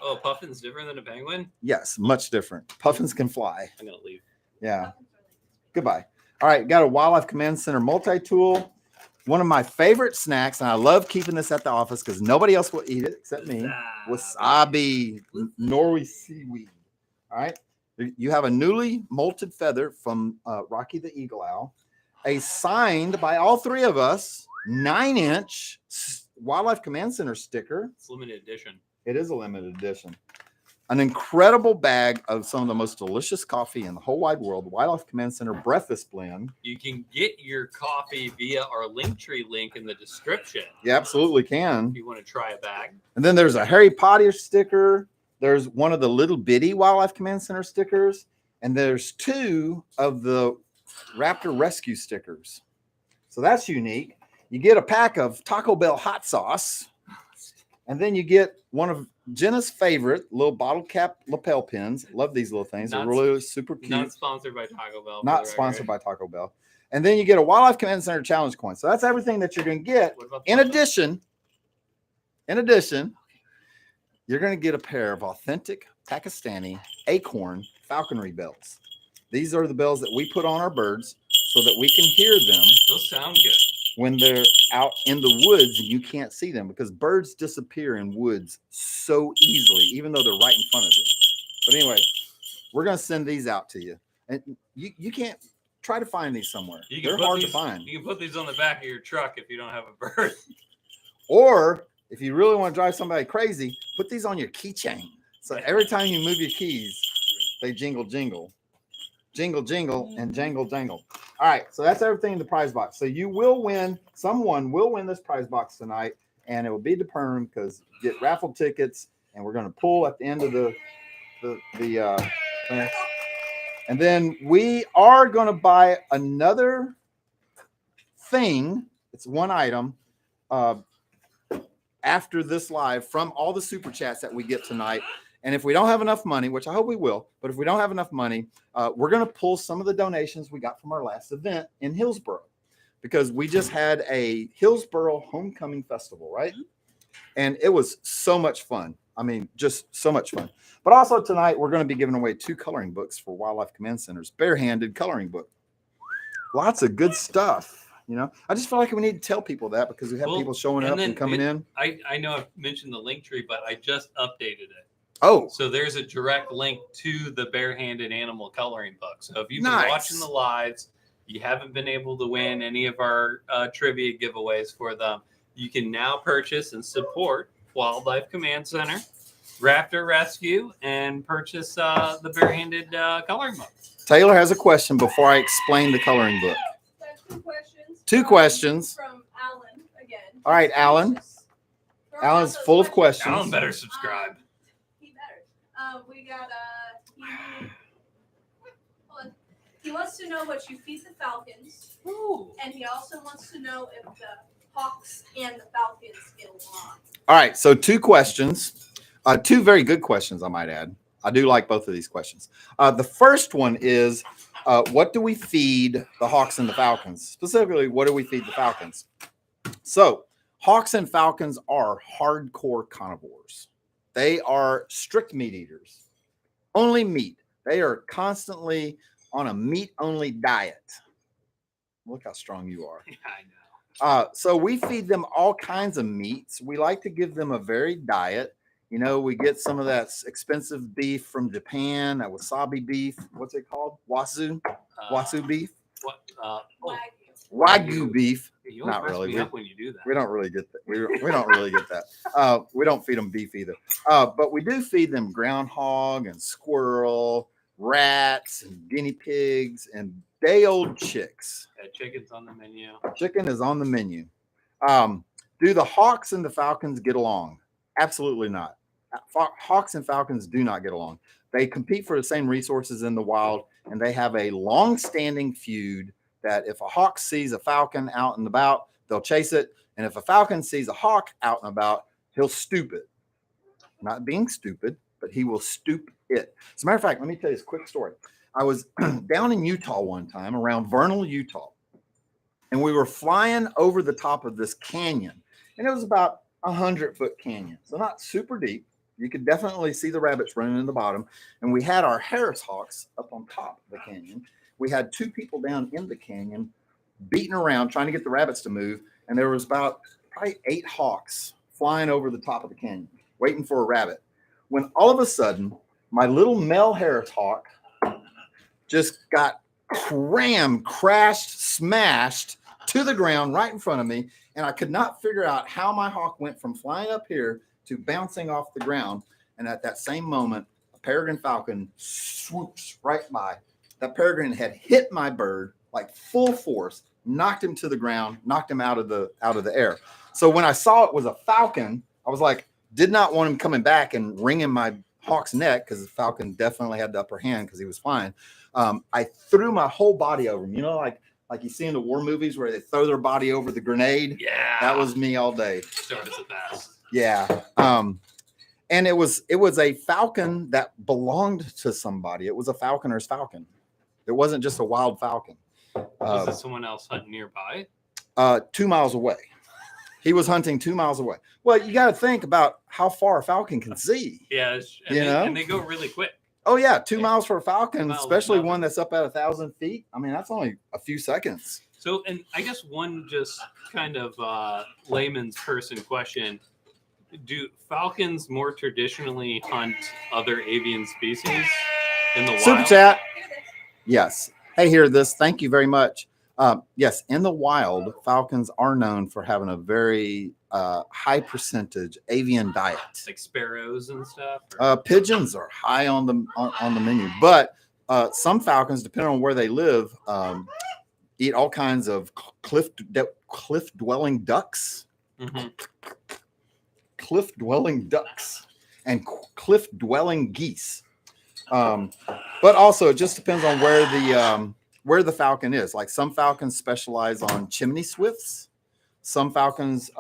Oh, puffin's different than a penguin? Yes, much different. Puffins can fly. I'm gonna leave. Yeah. Goodbye. All right, got a Wildlife Command Center multi-tool. One of my favorite snacks, and I love keeping this at the office because nobody else will eat it except me. Wasabi, Norway seaweed. All right. You have a newly molted feather from Rocky the Eagle Owl, a signed by all 3 of us 9-inch Wildlife Command Center sticker. It's limited edition. It is a limited edition. An incredible bag of some of the most delicious coffee in the whole wide world, Wildlife Command Center Breakfast Blend. You can get your coffee via our Linktree link in the description. You absolutely can. If you want to try a bag. And then there's a Harry Potter sticker. There's one of the little bitty Wildlife Command Center stickers. And there's 2 of the Raptor Rescue stickers. So that's unique. You get a pack of Taco Bell hot sauce. And then you get one of Jenna's favorite little bottle cap lapel pins. Love these little things. They're really super cute. Not sponsored by Taco Bell. Not sponsored by Taco Bell. And then you get a Wildlife Command Center Challenge coin. So that's everything that you're going to get. In addition, you're going to get a pair of authentic Pakistani acorn falconry bells. These are the bells that we put on our birds so that we can hear them. Those sound good. When they're out in the woods and you can't see them, because birds disappear in woods so easily, even though they're right in front of you. But anyway, we're going to send these out to you. And you can't try to find these somewhere. They're hard to find. You can put these on the back of your truck if you don't have a bird. Or if you really want to drive somebody crazy, put these on your keychain. So every time you move your keys, they jingle, jingle. Jingle, jingle, and jangle, jangle. All right, so that's everything in the prize box. So you will win, someone will win this prize box tonight, and it will be determined because you get raffle tickets and we're going to pull at the end of the and then we are going to buy another thing. It's one item after this live from all the super chats that we get tonight. And if we don't have enough money, which I hope we will, but if we don't have enough money, we're going to pull some of the donations we got from our last event in Hillsboro, because we just had a Hillsboro homecoming festival, right? And it was so much fun. I mean, just so much fun. But also tonight, we're going to be giving away 2 coloring books for Wildlife Command Center's barehanded coloring book. Lots of good stuff. You know, I just feel like we need to tell people that, because we have people showing up and coming in. I know I've mentioned the link tree, but I just updated it. Oh, so there's a direct link to the barehanded animal coloring book. So if you've been watching the lives, you haven't been able to win any of our trivia giveaways for them, you can now purchase and support Wildlife Command Center, Raptor Rescue, and purchase the barehanded coloring book. Taylor has a question before I explain the coloring book. 2 questions. 2 questions. From Alan again. All right, Alan. Alan's full of questions. Alan better subscribe. He better. We got he wants to know what you feed the falcons. Ooh. And he also wants to know if the hawks and the falcons get along. All right, so 2 questions. 2 very good questions, I might add. I do like both of these questions. The first one is, what do we feed the hawks and the falcons? Specifically, what do we feed the falcons? So hawks and falcons are hardcore carnivores. They are strict meat eaters. Only meat. They are constantly on a meat-only diet. Look how strong you are. Yeah, I know. So we feed them all kinds of meats. We like to give them a varied diet. You know, we get some of that expensive beef from Japan, that wasabi beef. What's it called? Wasu beef? What? Wagyu beef. You Not mess really. me up when you do that. We don't really get that. We don't really get that. We don't feed them beef either. But we do feed them groundhog and squirrel, rats and guinea pigs and day-old chicks. Yeah, chicken's on the menu. Chicken is on the menu. Do the hawks and the falcons get along? Absolutely not. Hawks and falcons do not get along. They compete for the same resources in the wild, and they have a long-standing feud that if a hawk sees a falcon out and about, they'll chase it. And if a falcon sees a hawk out and about, he'll stoop it. Not being stupid, but he will stoop it. As a matter of fact, let me tell you this quick story. I was down in Utah one time, around Vernal, Utah, and we were flying over the top of this canyon, and it was about 100-foot canyon, so not super deep. You could definitely see the rabbits running in the bottom, and we had our Harris hawks up on top of the canyon. We had 2 people down in the canyon beating around trying to get the rabbits to move, and there was about probably 8 hawks flying over the top of the canyon waiting for a rabbit, when all of a sudden my little male Harris hawk just got crashed, smashed to the ground right in front of me. And I could not figure out how my hawk went from flying up here to bouncing off the ground. And at that same moment, a peregrine falcon swoops right by. That peregrine had hit my bird like full force, knocked him to the ground, knocked him out of the air. So when I saw it was a falcon, I was like, did not want him coming back and wringing my hawk's neck, because the falcon definitely had the upper hand because he was flying. I threw my whole body over him. You know, like you see in the war movies where they throw their body over the grenade. Yeah, that was me all day. Started the best. Yeah. And it was a falcon that belonged to somebody. It was a falconer's falcon. It wasn't just a wild falcon. Was it someone else hunting nearby? 2 miles away. He was hunting 2 miles away. Well, you got to think about how far a falcon can see. Yeah, and they go really quick. Oh yeah, 2 miles for a falcon, especially nothing. one that's up at 1,000 feet. I mean, that's only a few seconds. So, and I guess one just kind of layman's person question: do falcons more traditionally hunt other avian species in the wild? Super chat. Yes. Hey, hear this. Thank you very much. Yes, in the wild, falcons are known for having a very high percentage avian diet. Like sparrows and stuff. Pigeons are high on the menu, but some falcons, depending on where they live, eat all kinds of cliff dwelling ducks. Mm-hmm. Cliff dwelling ducks. and cliff-dwelling geese. But also, it just depends on where the falcon is. Like some falcons specialize on chimney swifts. Some falcons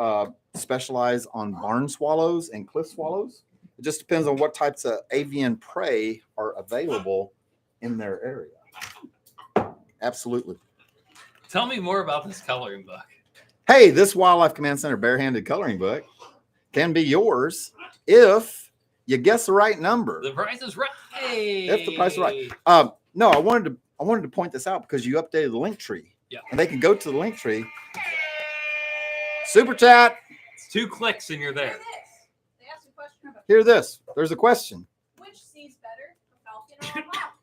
specialize on barn swallows and cliff swallows. It just depends on what types of avian prey are available in their area. Absolutely. Tell me more about this coloring book. Hey, this Wildlife Command Center barehanded coloring book can be yours if you guess the right number. The price is right. If the price is right. No, I wanted to point this out because you updated the link tree. Yeah. And they can go to the link tree. Super chat. It's 2 clicks and you're there. They asked a question about Hear this. There's a question. which sees better, a falcon or a hawk?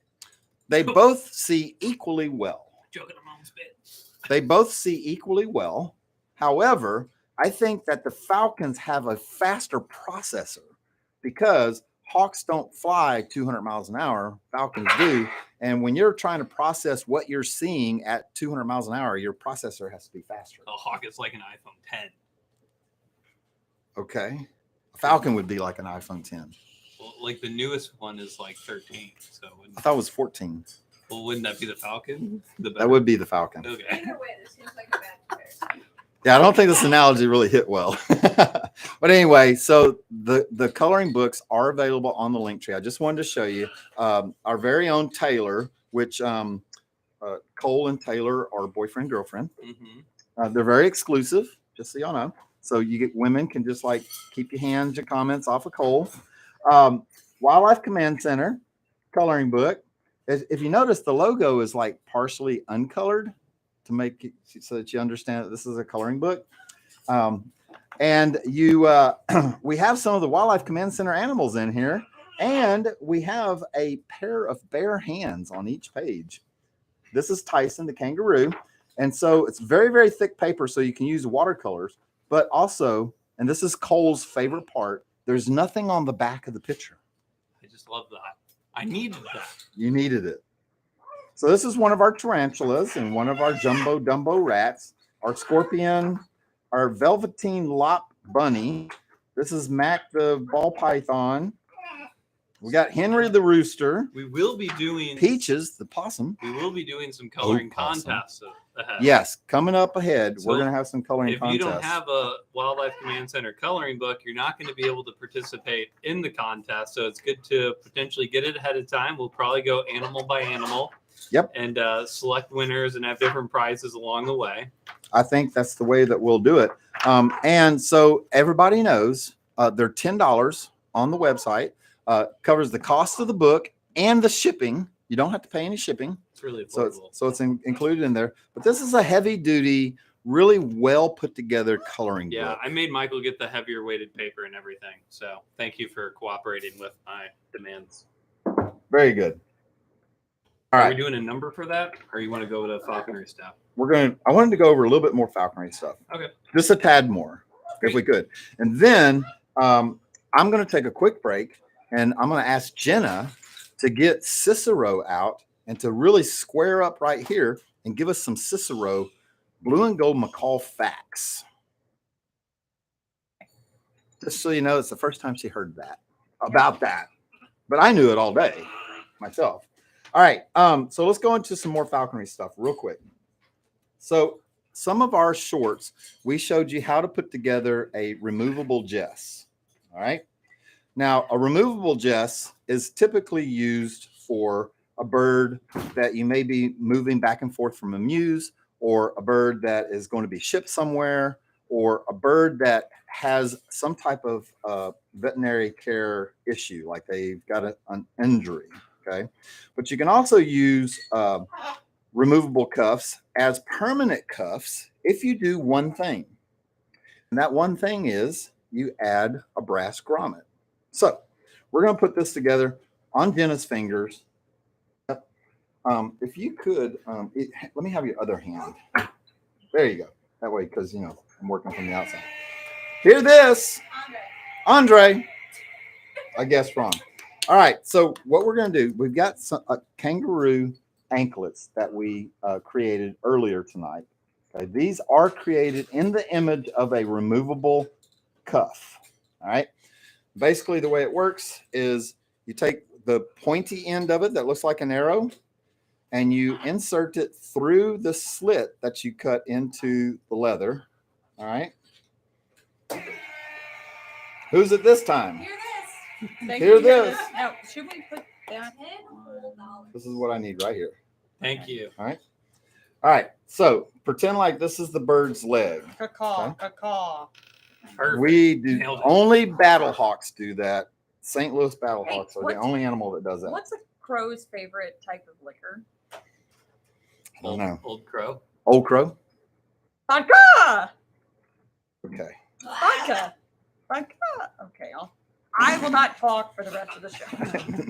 They both see equally well. Joking on mom's bed. They both see equally well. However, I think that the falcons have a faster processor because hawks don't fly 200 miles an hour. Falcons do. And when you're trying to process what you're seeing at 200 miles an hour, your processor has to be faster. A hawk is like an iPhone 10. Okay. A falcon would be like an iPhone 10. Well, like the newest one is like 13. So I thought it was 14. well, wouldn't that be the Falcon? That would be the falcon. Okay. Either way, this seems like a bad comparison. Yeah, I don't think this analogy really hit well. But anyway, so the coloring books are available on the link tree. I just wanted to show you our very own Taylor, which Cole and Taylor are boyfriend, girlfriend. Mm-hmm. They're very exclusive, just so y'all know. So you get women can just like keep your hands, your comments off of Cole. Wildlife Command Center coloring book. If you notice, the logo is like partially uncolored to make it so that you understand that this is a coloring book. And you, we have some of the Wildlife Command Center animals in here, and we have a pair of bare hands on each page. This is Tyson, the kangaroo. And so it's very, very thick paper, so you can use watercolors, but also, and this is Cole's favorite part, there's nothing on the back of the picture. I just love that. I needed that. You needed it. So this is one of our tarantulas and one of our jumbo dumbo rats, our scorpion, our velveteen lop bunny. This is Mac the ball python. We got Henry the rooster. We will be doing Peaches the possum. We will be doing some coloring possum. contests ahead. Yes, coming up ahead, So we're going to have some coloring If contests. you don't have a Wildlife Command Center coloring book, you're not going to be able to participate in the contest. So it's good to potentially get it ahead of time. We'll probably go animal by animal. Yep. And select winners and have different prizes along the way. I think that's the way that we'll do it. And so everybody knows they're $10 on the website. Covers the cost of the book and the shipping. You don't have to pay any shipping. It's really So affordable. it's included in there. But this is a heavy duty, really well put together coloring Yeah, book. I made Michael get the heavier weighted paper and everything. So thank you for cooperating with my demands. Very good. All Are right. we doing a number for that, or you want to go with a falconry stuff? I wanted to go over a little bit more falconry stuff. Okay. Just a tad more, if we could. And then I'm going to take a quick break, and I'm going to ask Jenna to get Cicero out and to really square up right here and give us some Cicero blue and gold macaw facts. Just so you know, it's the first time she heard about that. But I knew it all day myself. All right. So let's go into some more falconry stuff real quick. So some of our shorts, we showed you how to put together a removable jess. All right. Now, a removable jess is typically used for a bird that you may be moving back and forth from a mews, or a bird that is going to be shipped somewhere, or a bird that has some type of veterinary care issue, like they've got an injury. Okay. But you can also use removable cuffs as permanent cuffs if you do one thing. And that one thing is you add a brass grommet. So we're going to put this together on Jenna's fingers. If you could, let me have your other hand. There you go. That way, because, you know, I'm working from the outside. Hear this. Andre. I guess wrong. All right. So what we're going to do, we've got some kangaroo anklets that we created earlier tonight. Okay. These are created in the image of a removable cuff. All right. Basically, the way it works is you take the pointy end of it that looks like an arrow, and you insert it through the slit that you cut into the leather. All right. Who's it this time? Hear this? Thank Hear you. this. Now, should we put that? $10. This is what I need right here. Thank you. All right. So pretend like this is the bird's leg. Caw, caw. Perfect. We do Nailed it. only battlehawks do that. St. Louis battlehawks are the what- only animal that does that. What's a crow's favorite type of liquor? I don't know. Old Crow. Old Crow. Vodka. Okay. Vodka. Vodka. Okay, I will not talk for the rest of the show.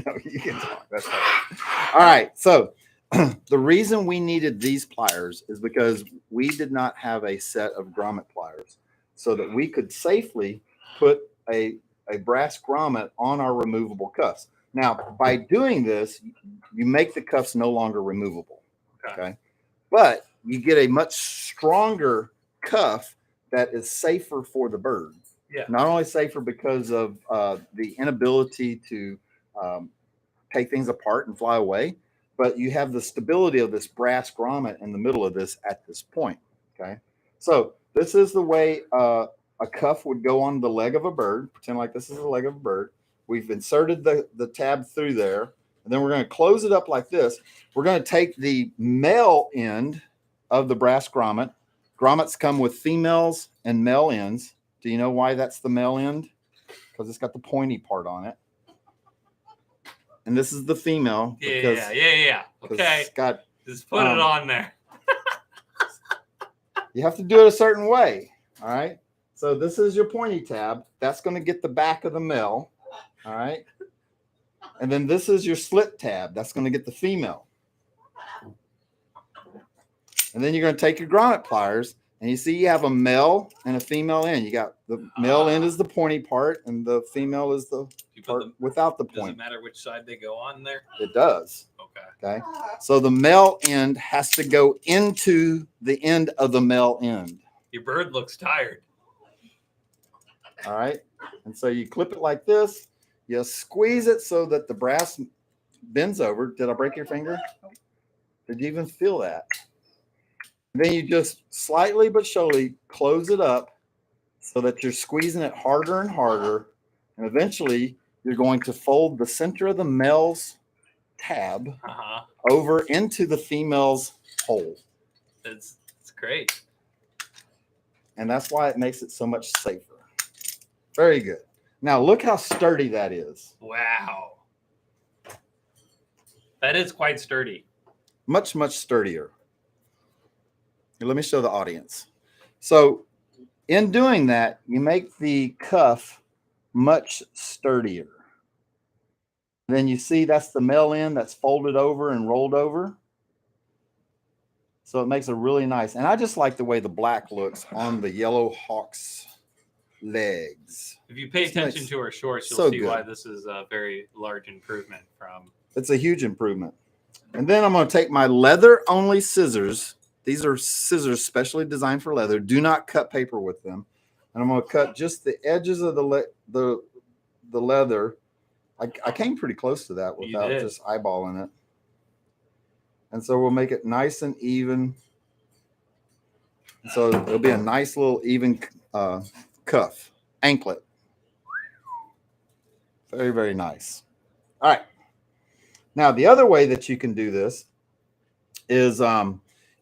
No, you can talk. That's fine. All right. So the reason we needed these pliers is because we did not have a set of grommet pliers, so that we could safely put a brass grommet on our removable cuffs. Now, by doing this, you make the cuffs no longer removable. Okay. But you get a much stronger cuff that is safer for the bird. Yeah. Not only safer because of the inability to take things apart and fly away, but you have the stability of this brass grommet in the middle of this at this point. Okay. So this is the way a cuff would go on the leg of a bird. Pretend like this is the leg of a bird. We've inserted the tab through there, and then we're going to close it up like this. We're going to take the male end of the brass grommet. Grommets come with females and male ends. Do you know why that's the male end? Because it's got the pointy part on it. And this is the female. Yeah. Okay. It's got, Just put it on there. you have to do it a certain way. All right. So this is your pointy tab. That's going to get the back of the male. All right. And then this is your slit tab. That's going to get the female. And then you're going to take your grommet pliers, and you see you have a male and a female end. You got the male end is the pointy part, and the female is the You put part them, without the does it point. matter which side they go on there? It does. Okay. Okay. So the male end has to go into the end of the male end. Your bird looks tired. All right. And so you clip it like this. You squeeze it so that the brass bends over. Did I break your finger? Did you even feel that? Then you just slightly but surely close it up so that you're squeezing it harder and harder. And eventually you're going to fold the center of the male's tab over into the female's hole. It's great. And that's why it makes it so much safer. Very good. Now look how sturdy that is. Wow. That is quite sturdy. Much, much sturdier. Here, let me show the audience. So in doing that, you make the cuff much sturdier. Then you see that's the male end that's folded over and rolled over. So it makes a really nice, and I just like the way the black looks on the yellow hawk's legs. If you pay It's attention nice. to our shorts, you'll So see good. why this is a very large improvement from. It's a huge improvement. And then I'm going to take my leather only scissors. These are scissors specially designed for leather. Do not cut paper with them. And I'm going to cut just the edges of the leather. I came pretty close to that You without did. just eyeballing it. And so we'll make it nice and even. So it'll be a nice little even cuff, anklet. Very, very nice. All right. Now, the other way that you can do this is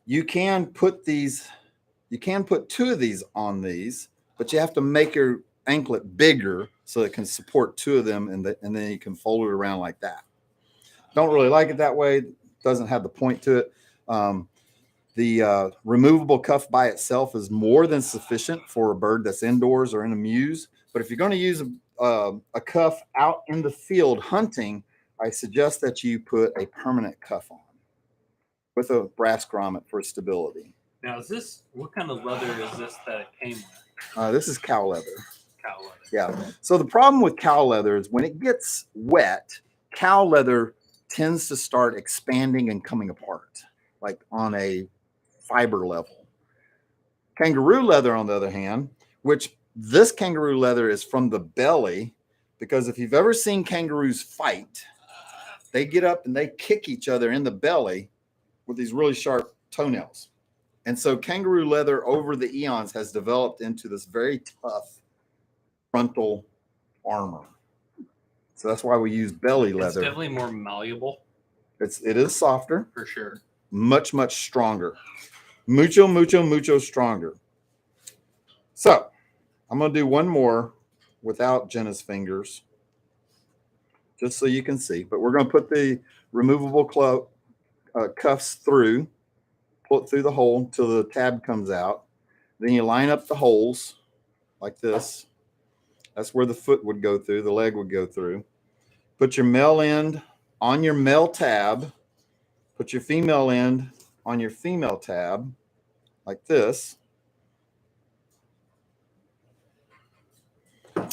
you can put two of these on these, but you have to make your anklet bigger so it can support two of them, and then you can fold it around like that. Don't really like it that way. Doesn't have the point to it. The removable cuff by itself is more than sufficient for a bird that's indoors or in a mews. But if you're going to use a cuff out in the field hunting, I suggest that you put a permanent cuff on with a brass grommet for stability. Now, what kind of leather is this that it came with? This is cow leather. Cow leather. Yeah. So the problem with cow leather is when it gets wet, cow leather tends to start expanding and coming apart, like on a fiber level. Kangaroo leather, on the other hand, which this kangaroo leather is from the belly, because if you've ever seen kangaroos fight, they get up and they kick each other in the belly with these really sharp toenails. And so kangaroo leather over the eons has developed into this very tough frontal armor. So that's why we use belly leather. It's definitely more malleable. It is softer. For sure. Much, much stronger. Mucho stronger. So I'm going to do one more without Jenna's fingers, just so you can see. But we're going to put the removable cuffs through, pull it through the hole until the tab comes out. Then you line up the holes like this. That's where the foot would go through, the leg would go through. Put your male end on your male tab. Put your female end on your female tab, like this.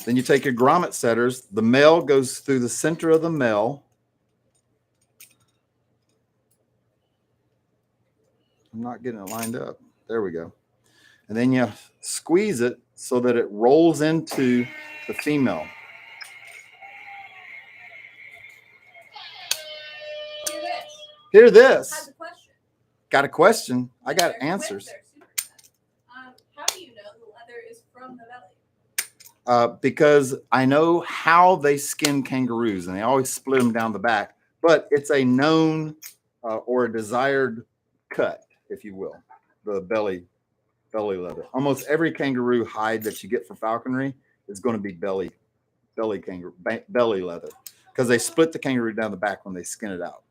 Then you take your grommet setters. The male goes through the center of the male. I'm not getting it lined up. There we go. And then you squeeze it so that it rolls into the female. Hear this. Got a question? I got answers. How do you know the leather is from the belly? Because I know how they skin kangaroos, and they always split them down the back. But it's a known or a desired cut, if you will, the belly leather. Almost every kangaroo hide that you get for falconry is going to be belly leather, because they split the kangaroo down the back when they skin it out.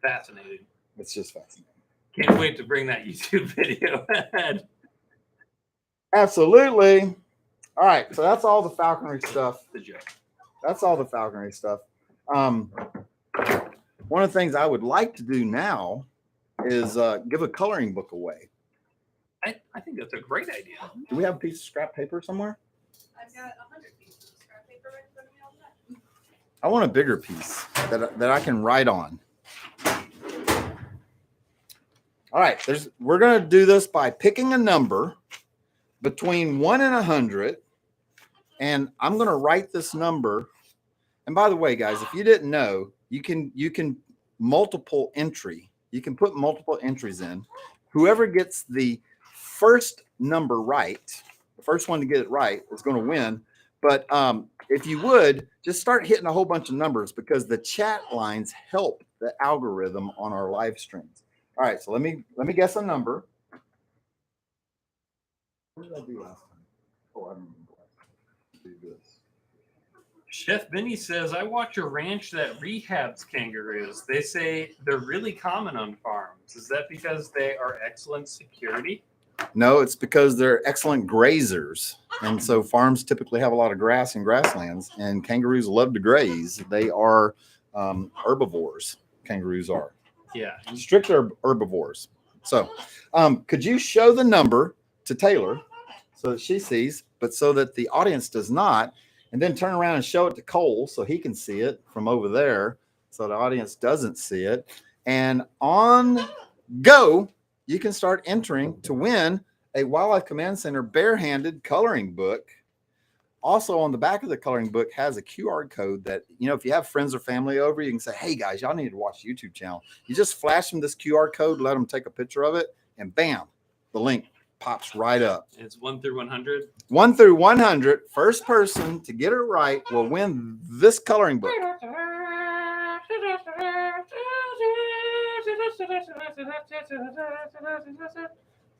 Fascinating. It's just fascinating. Can't wait to bring that YouTube video ahead. Absolutely. All right, so that's all the falconry stuff. The joke. That's all the falconry stuff. One of the things I would like to do now is give a coloring book away. I think that's a great idea. Do we have a piece of scrap paper somewhere? I've got 100 pieces of scrap paper right in front of me all the time. I want a bigger piece that I can write on. All right, we're going to do this by picking a number between 1 and 100, and I'm going to write this number. And by the way, guys, if you didn't know, you can multiple entry. You can put multiple entries in. Whoever gets the first number right, the first one to get it right, is going to win. But if you would, just start hitting a whole bunch of numbers, because the chat lines help the algorithm on our live streams. All right, so let me guess a number. What did I do last time? Oh, I don't remember. Do this. Chef Benny says, I watch a ranch that rehabs kangaroos. They say they're really common on farms. Is that because they are excellent security? No, it's because they're excellent grazers. And so farms typically have a lot of grass and grasslands, and kangaroos love to graze. They are herbivores. Kangaroos are. Yeah. Strict herbivores. So could you show the number to Taylor so that she sees, but so that the audience does not, and then turn around and show it to Cole so he can see it from over there so the audience doesn't see it. And on go, you can start entering to win a Wildlife Command Center barehanded coloring book. Also on the back of the coloring book has a QR code that, if you have friends or family over, you can say, hey guys, y'all need to watch the YouTube channel. You just flash them this QR code, let them take a picture of it, and bam, the link pops right up. It's 1 through 100. 1 through 100. First person to get it right will win this coloring book.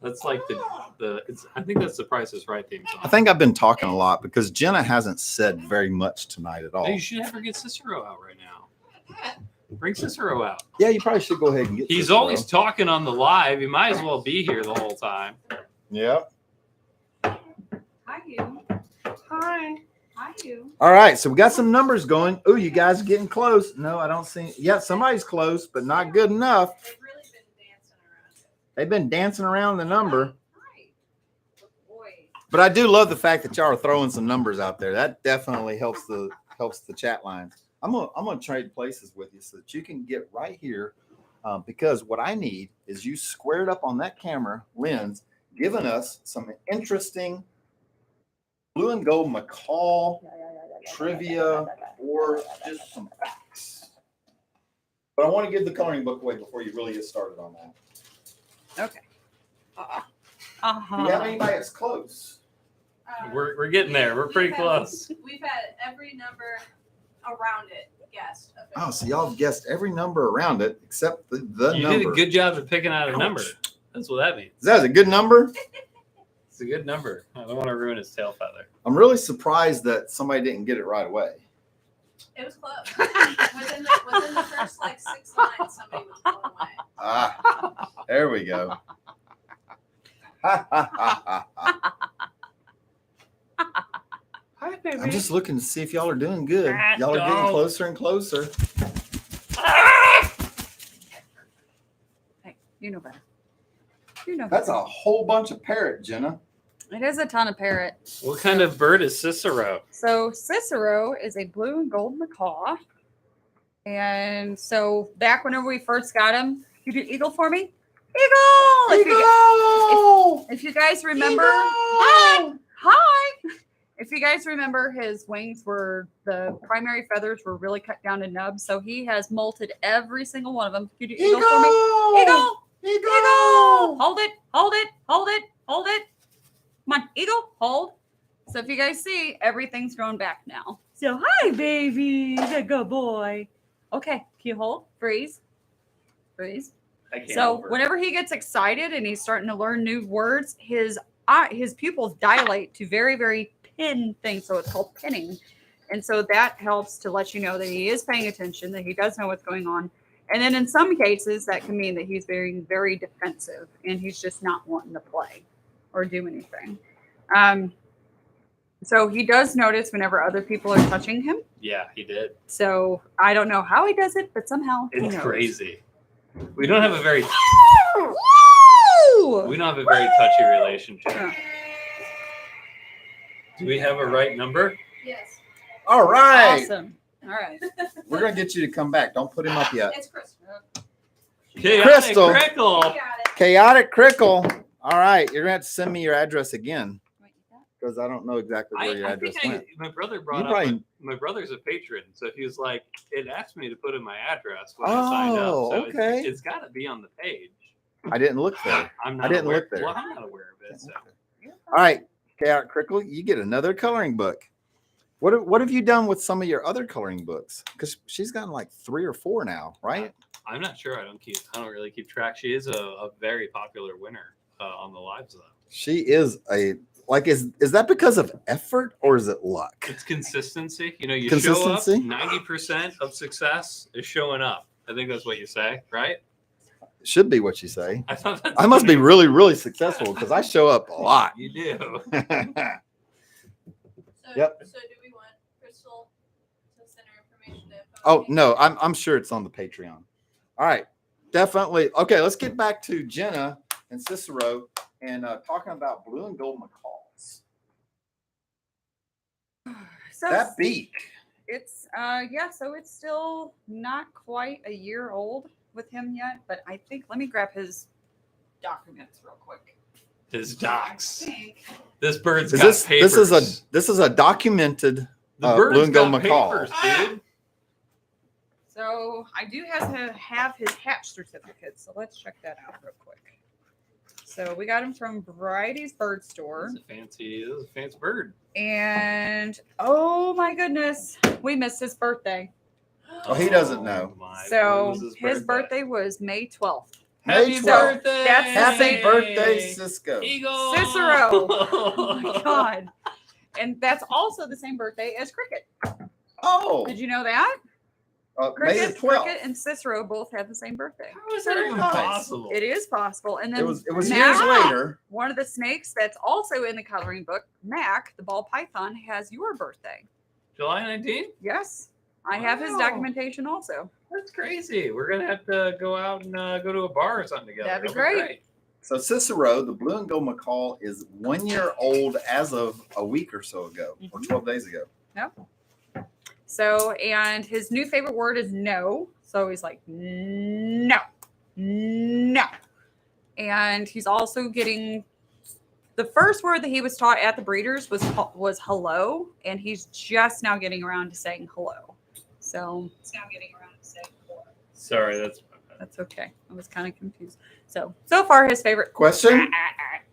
That's like I think that's the Price is Right theme song. I think I've been talking a lot because Jenna hasn't said very much tonight at all. Hey, you should have her get Cicero out right now. Bring Cicero out. Yeah, you probably should go ahead and get He's Cicero. always talking on the live. He might as well be here the whole time. Yep. Hi, you. Hi. Hi, you. All right, so we got some numbers going. Oh, you guys are getting close. No, I don't see. Yeah, somebody's close, but not good enough. They've really been dancing around it. They've been dancing around the number. Right. Boy. But I do love the fact that y'all are throwing some numbers out there. That definitely helps the chat lines. I'm gonna trade places with you so that you can get right here, because what I need is you squared up on that camera lens, giving us some interesting blue and gold macaw trivia or just some facts. But I want to give the coloring book away before you really get started on that. Okay. Do you have anybody that's close? We're getting there. We're pretty close. We've had every number around it guessed. Oh, so y'all have guessed every number around it except the You number. did a good job of picking out a number. That's what that means. Is that a good number? It's a good number. I don't want to ruin his tail feather. I'm really surprised that somebody didn't get it right away. It was close. within the first like 6 lines, somebody was blown away. Ah, there we go. Ha, ha, ha, ha, ha. Hi, baby. I'm just looking to see if y'all are doing good. Ah, Y'all are getting dog. closer and closer. Hey, you know better. You know That's better. a whole bunch of parrot, Jenna. It is a ton of parrot. What kind of bird is Cicero? So Cicero is a blue and gold macaw. And so back whenever we first got him, you do eagle for me? Eagle! If you guys remember, hi! If you guys remember, his wings were, the primary feathers were really cut down to nubs. So he has molted every single one of them. You do eagle for me? Eagle! Eagle! Hold it, hold it, hold it, hold it. Come on, eagle, hold. So if you guys see, everything's grown back now. So hi, baby, the good boy. Okay, can you hold? Freeze. Freeze. I can't So over. whenever he gets excited and he's starting to learn new words, his pupils dilate to very, very pin things. So it's called pinning. And so that helps to let you know that he is paying attention, that he does know what's going on. And then in some cases, that can mean that he's very, very defensive and he's just not wanting to play or do anything. So he does notice whenever other people are touching him. Yeah, he did. So I don't know how he does it, but somehow he It's knows. crazy. We don't have a very Woo! we don't have a very touchy relationship. Yeah. Do we have a right number? Yes. All right. Awesome. All right. We're going to get you to come back. Don't put him up yet. It's Christopher. Chaotic Crystal. You Crickle. got it. Chaotic Crickle. All right. You're going to have to send me your address again because I don't know exactly where your I address think went. my brother brought You up probably- my brother's a patron, so he was like, it asked me to put in my address when I signed up. Oh, So okay. it's got to be on the page. I didn't look there. I'm not I didn't aware. look there. Well, I'm not aware of it. So. All right. Chaotic Crickle, you get another coloring book. What have you done with some of your other coloring books? Because she's gotten like 3 or 4 now, right? I'm not sure. I don't really keep track. She is a very popular winner on the lives though. She is is that because of effort or is it luck? It's consistency. You know, you Consistency? show up. 90% of success is showing up. I think that's what you say, right? Should be what you say. I thought that's I must be funny. really, really successful because I show up a lot. You do. So, Yep. So do we want Crystal to send her information to Oh no, I'm sure it's on the Patreon. All right, definitely. Okay, let's get back to Jenna and Cicero and talking about blue and gold macaws. So That beak. it's so it's still not quite a year old with him yet, but I think let me grab his documents real quick. His I docs. think This bird's Is got this papers. this is a documented The blue bird's and gold got macaw. papers, dude. so. I do have to have his hatch certificate, so let's check that out real quick. So we got him from Variety's Bird Store, This is a fancy bird. and oh my goodness, we missed his birthday. Oh, he doesn't know. My, when So was his birthday was May 12th. Happy May 12th. birthday! That's Happy birthday, Cisco. Eagle! Cicero. Oh my god. And that's also the same birthday as Cricket. Oh, Did you know that? May the Cricket 12th. and Cicero both have the same birthday. How is that Very even nice. possible? It is possible. And then It was Mac, years later. one of the snakes that's also in the coloring book, Mac, the ball python, has your birthday. July 19th? Yes. I have his Wow. documentation also. That's crazy. We're gonna have to go out and go to a bar or something together. That'd be That'll great. So Cicero, the blue and gold macaw, is 1 year old as of a week or so ago, or 12 days ago. So, and his new favorite word is no. So he's like, no, no. And he's also getting The first word that he was taught at the breeders was hello, and he's just now getting around to saying hello. So Sorry, that's okay. I was kind of confused. So far his favorite Question?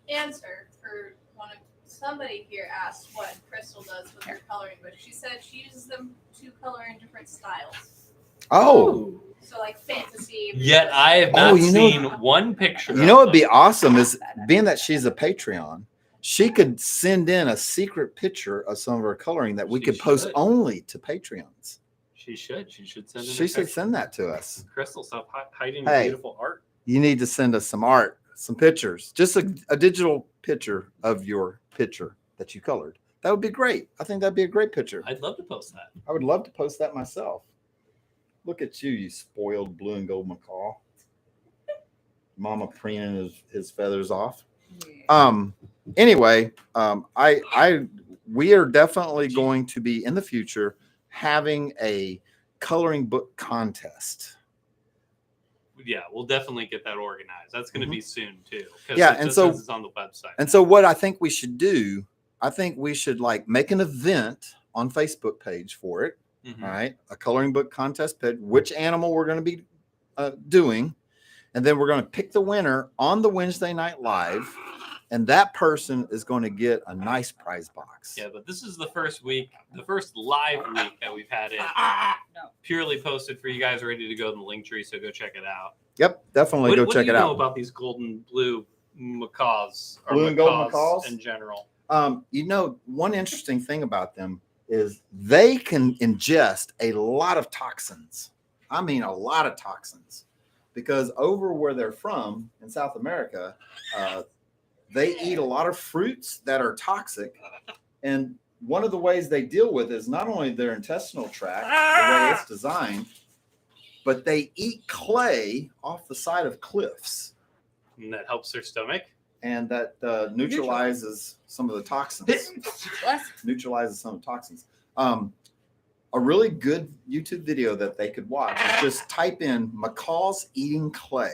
Answer for one of somebody here asked what Crystal does with her coloring book. She said she uses them to color in different styles. Oh. So like fantasy. Yet I have Oh, not you know- seen one picture. You know of what'd be them. awesome is being that she's a Patreon, she could send in a secret picture of some of her coloring that we She could post should. only to Patreons. She should. She should send. In She a should picture. send that to us. Crystal, stop hiding Hey. beautiful art. You need to send us some art, some pictures, just a digital picture of your picture that you colored. That would be great. I think that'd be a great picture. I'd love to post that. I would love to post that myself. Look at you, you spoiled blue and gold macaw. Mama preening his feathers off. Anyway, we are definitely going to be in the future having a coloring book contest. Yeah, we'll definitely get that organized. That's going to be soon too. 'Cause Yeah, it and just so- says it's on the website. And so what I think we should do, I think we should like make an event on Facebook page for it. Mhm. All right. A coloring book contest page, which animal we're going to be doing. And then we're going to pick the winner on the Wednesday Night Live. And that person is going to get a nice prize box. Yeah, but this is the first week, the first live week that we've had it No. purely posted for you guys, ready to go in the link tree. So go check it out. Yep. Definitely go what check do you it know out. about these golden blue macaws or Blue and gold macaws? in general? You know, one interesting thing about them is they can ingest a lot of toxins. I mean, a lot of toxins, because over where they're from in South America, they eat a lot of fruits that are toxic. And one of the ways they deal with is not only their intestinal tract, the way it's designed, but they eat clay off the side of cliffs. And that helps their stomach. And that neutralizes some of the toxins. Neutralizes some of the toxins. A really good YouTube video that they could watch is just type in macaws eating clay.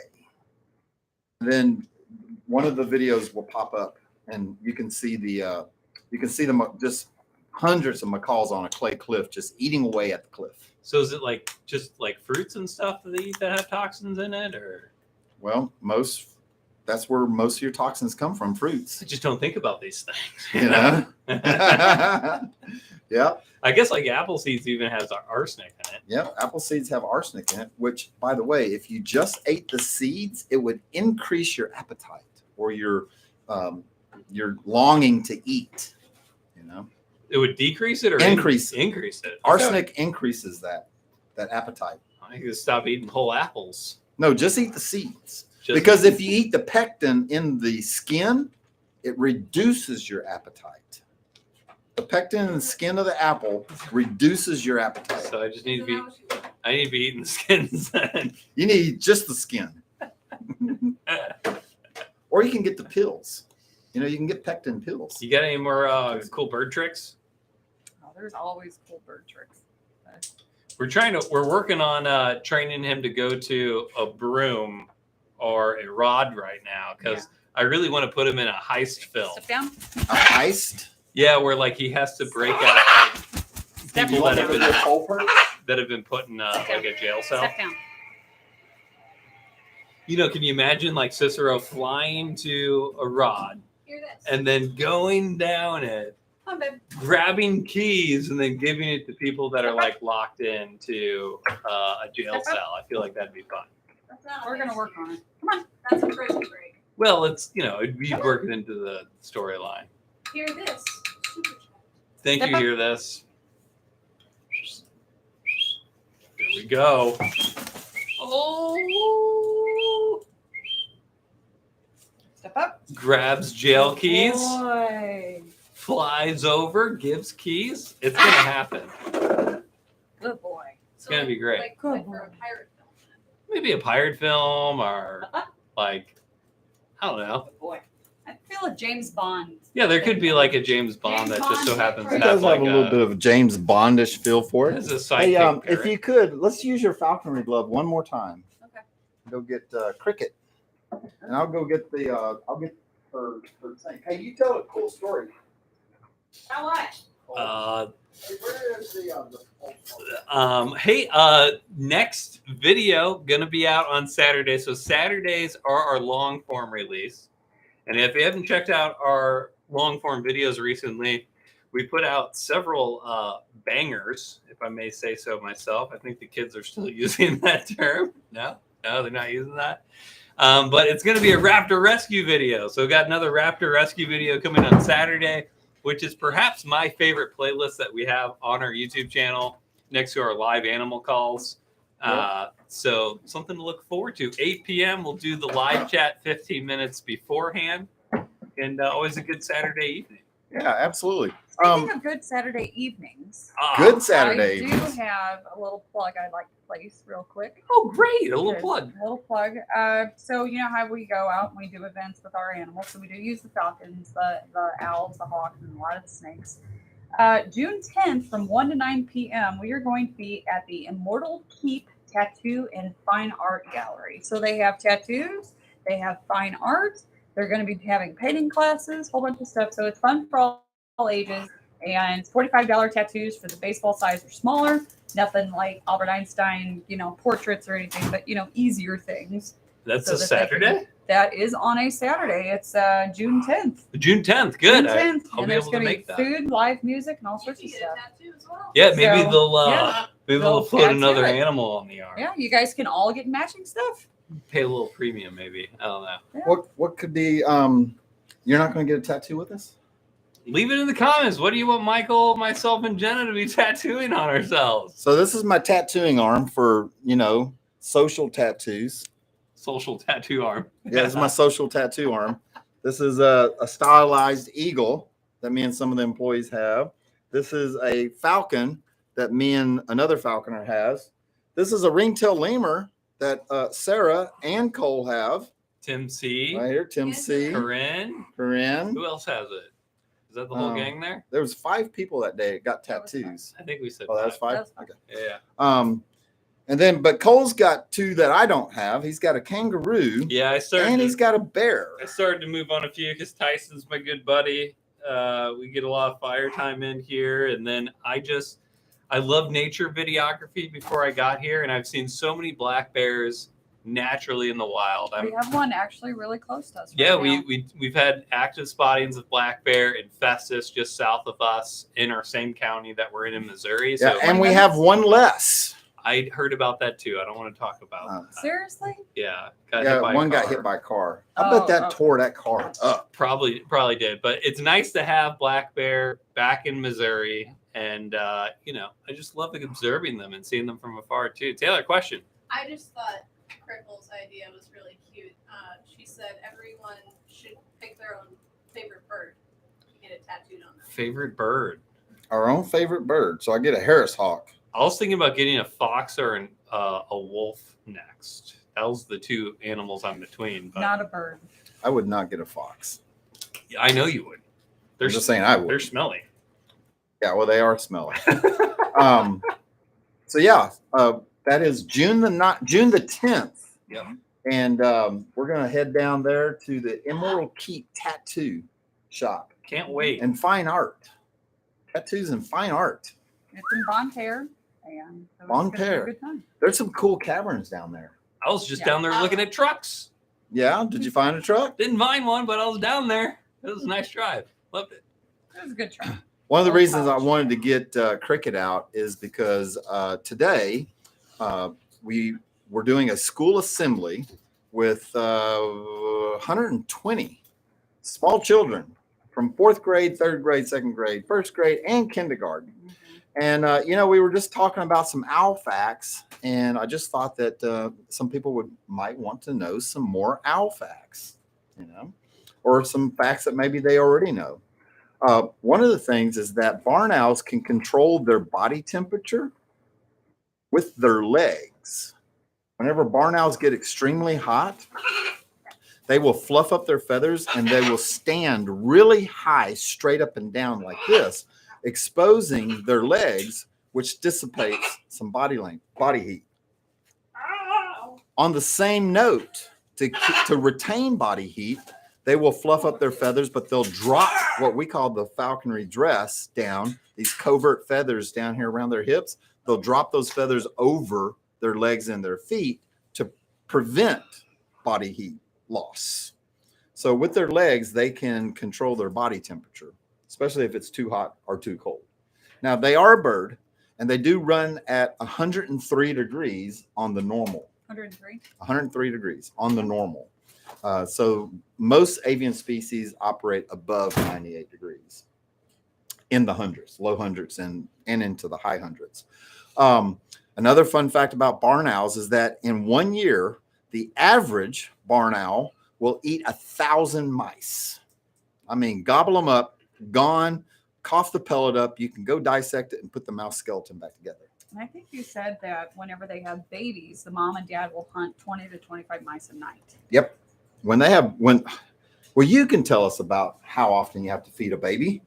Then one of the videos will pop up, and you can see them just hundreds of macaws on a clay cliff just eating away at the cliff. So is it like just like fruits and stuff that they eat that have toxins in it, or? Well, that's where most of your toxins come from, fruits. I just don't think about these things. You know? Yeah. I guess like apple seeds even has arsenic in it. Yeah, apple seeds have arsenic in it, which, by the way, if you just ate the seeds, it would increase your appetite or your longing to eat. You know, It would decrease it or Increase. Increase it. arsenic increases that appetite. I could stop eating whole apples. No, just eat the seeds. Just- Because if you eat the pectin in the skin, it reduces your appetite. The pectin in the skin of the apple reduces your appetite. So I just need to So be. now what you- I need to be eating the skins then. You need just the skin. Or you can get the pills. You know, you can get pectin pills. You got any more cool bird tricks? Oh, there's always cool bird tricks. We're working on training him to go to a broom or a rod right now because I really want to put him in a heist film. Sit down. A heist? Yeah, where like he has to break out like, people that have been put in like a jail cell. Sit down. You know, can you imagine like Cicero flying to a rod Hear this. and then going down it, Come on, babe. grabbing keys, and then giving it to people that are like locked into a jail cell? I feel like that'd be fun. That's not a We're gonna heist. work on it. That's a prison break. Well, it's it'd be working into the storyline. Hear this. Super chat. Thank Step you. up. Hear this? Here we go. Oh! Step up. Grabs jail keys, Boy. flies over, gives keys. It's gonna happen. Good boy. It's gonna be great. Like, Good like for a boy. pirate film. Maybe a pirate film or like I don't know. Good boy. I feel a James Bond. Yeah, there could be like a James Bond that just so happens to It have does like have a little bit of a James Bondish feel for it. as a sidekick. Hey, if parrot. you could, let's use your falconry glove one more time. Okay. Go get Cricket, and I'll go get the her thing. Hey, you tell a cool story. How much? Hey, where is the next video gonna be out on Saturday. So Saturdays are our long form release. And if you haven't checked out our long form videos recently, we put out several bangers, if I may say so myself. I think the kids are still using that term. No, they're not using that. But it's going to be a Raptor Rescue video. So we got another Raptor Rescue video coming on Saturday, which is perhaps my favorite playlist that we have on our YouTube channel next to our live animal calls. So something to look forward to. 8 p.m. We'll do the live chat 15 minutes beforehand, and always a good Saturday evening. Yeah, absolutely. Speaking of good Saturday evenings, Good Saturday I do evenings. have a little plug I'd like to place real quick. Oh, great. A little Good. plug. A little plug. So you know how we go out and we do events with our animals. So we do use the falcons, the owls, the hawks, and a lot of the snakes. June 10th from 1 to 9 p.m., we are going to be at the Immortal Keep Tattoo and Fine Art Gallery. So they have tattoos, they have fine art. They're going to be having painting classes, whole bunch of stuff. So it's fun for all ages. And it's $45 tattoos for the baseball size or smaller. Nothing like Albert Einstein, portraits or anything, but, easier things. That's So a that Saturday? That is on a Saturday. It's June 10th. June 10th. Good. June 10th. I'll And be there's able to going to make be that. food, live music, and all sorts You of can get a stuff. tattoo as well. Yeah, maybe So, they'll yeah. maybe They'll they'll float tattoo another it. animal on the arm. Yeah, you guys can all get matching stuff. Pay a little premium, maybe. I don't know. Yeah. What could be? You're not going to get a tattoo with us? Leave it in the comments. What do you want Michael, myself, and Jenna to be tattooing on ourselves? So this is my tattooing arm for social tattoos. Social tattoo arm. Yeah, this is my social tattoo arm. This is a stylized eagle that me and some of the employees have. This is a falcon that me and another falconer has. This is a ringtail lemur that Sarah and Cole have. Tim C. Right here, Tim C. Corinne. Corinne. Who else has it? Is that the whole gang there? There was 5 people that day that got tattoos. I think we said Oh, that was 5? That's fine. Okay. Yeah. But Cole's got 2 that I don't have. He's got a kangaroo Yeah, and he's got a bear. I started to move on a few because Tyson's my good buddy. We get a lot of fire time in here, and then I love nature videography before I got here, and I've seen so many black bears naturally in the wild. We have one actually really close to us. Yeah, right now. we've had active spottings of black bear in Festus, just south of us, in our same county that we're in Missouri. Yeah, So and we have one less. I heard about that too. I don't want to talk about that. Seriously? Yeah, One got hit by a car. I bet that tore that car up. Probably did, but it's nice to have black bear back in Missouri, and I just love observing them and seeing them from afar too. Taylor, question. I just thought Crickle's idea was really cute. She said everyone should pick their own favorite bird and get it tattooed on them. Favorite bird. Our own favorite bird. So I get a Harris hawk. I was thinking about getting a fox or a wolf next. Those the 2 animals I'm between. But Not a bird. I would not get a fox. I know you would. I'm just saying I would. They're smelly. Yeah, well, they are smelly. So yeah, that is June the 10th. Yep. And we're gonna head down there to the Immortal Keep Tattoo Shop Can't wait. and fine art. Tattoos and fine art. It's in Bon Terre. And so it's Bon gonna be a Terre. good time. There's some cool caverns down there. I was just Yeah. down there looking at trucks. Yeah, did you find a truck? Didn't find one, but I was down there. It was a nice drive. Loved it. It was a good try. One of the Oh, reasons I gosh. wanted to get Cricket out is because today we were doing a school assembly with 120 small children from 4th grade, 3rd grade, 2nd grade, 1st grade, and kindergarten. And, we were just talking about some owl facts, and I just thought that some people might want to know some more owl facts, or some facts that maybe they already know. One of the things is that barn owls can control their body temperature with their legs. Whenever barn owls get extremely hot, they will fluff up their feathers and they will stand really high, straight up and down like this, exposing their legs, which dissipates some body heat. On the same note, to retain body heat, they will fluff up their feathers, but they'll drop what we call the falconry dress down, these covert feathers down here around their hips. They'll drop those feathers over their legs and their feet to prevent body heat loss. So with their legs, they can control their body temperature, especially if it's too hot or too cold. Now, they are a bird, and they do run at 103 degrees on the normal. 103 degrees on the normal. So most avian species operate above 98 degrees in the hundreds, low hundreds, and into the high hundreds. Another fun fact about barn owls is that in 1 year, the average barn owl will eat 1,000 mice. I mean, gobble them up, gone, cough the pellet up. You can go dissect it and put the mouse skeleton back together. And I think you said that whenever they have babies, the mom and dad will hunt 20 to 25 mice a night. Yep. Well, you can tell us about how often you have to feed a baby.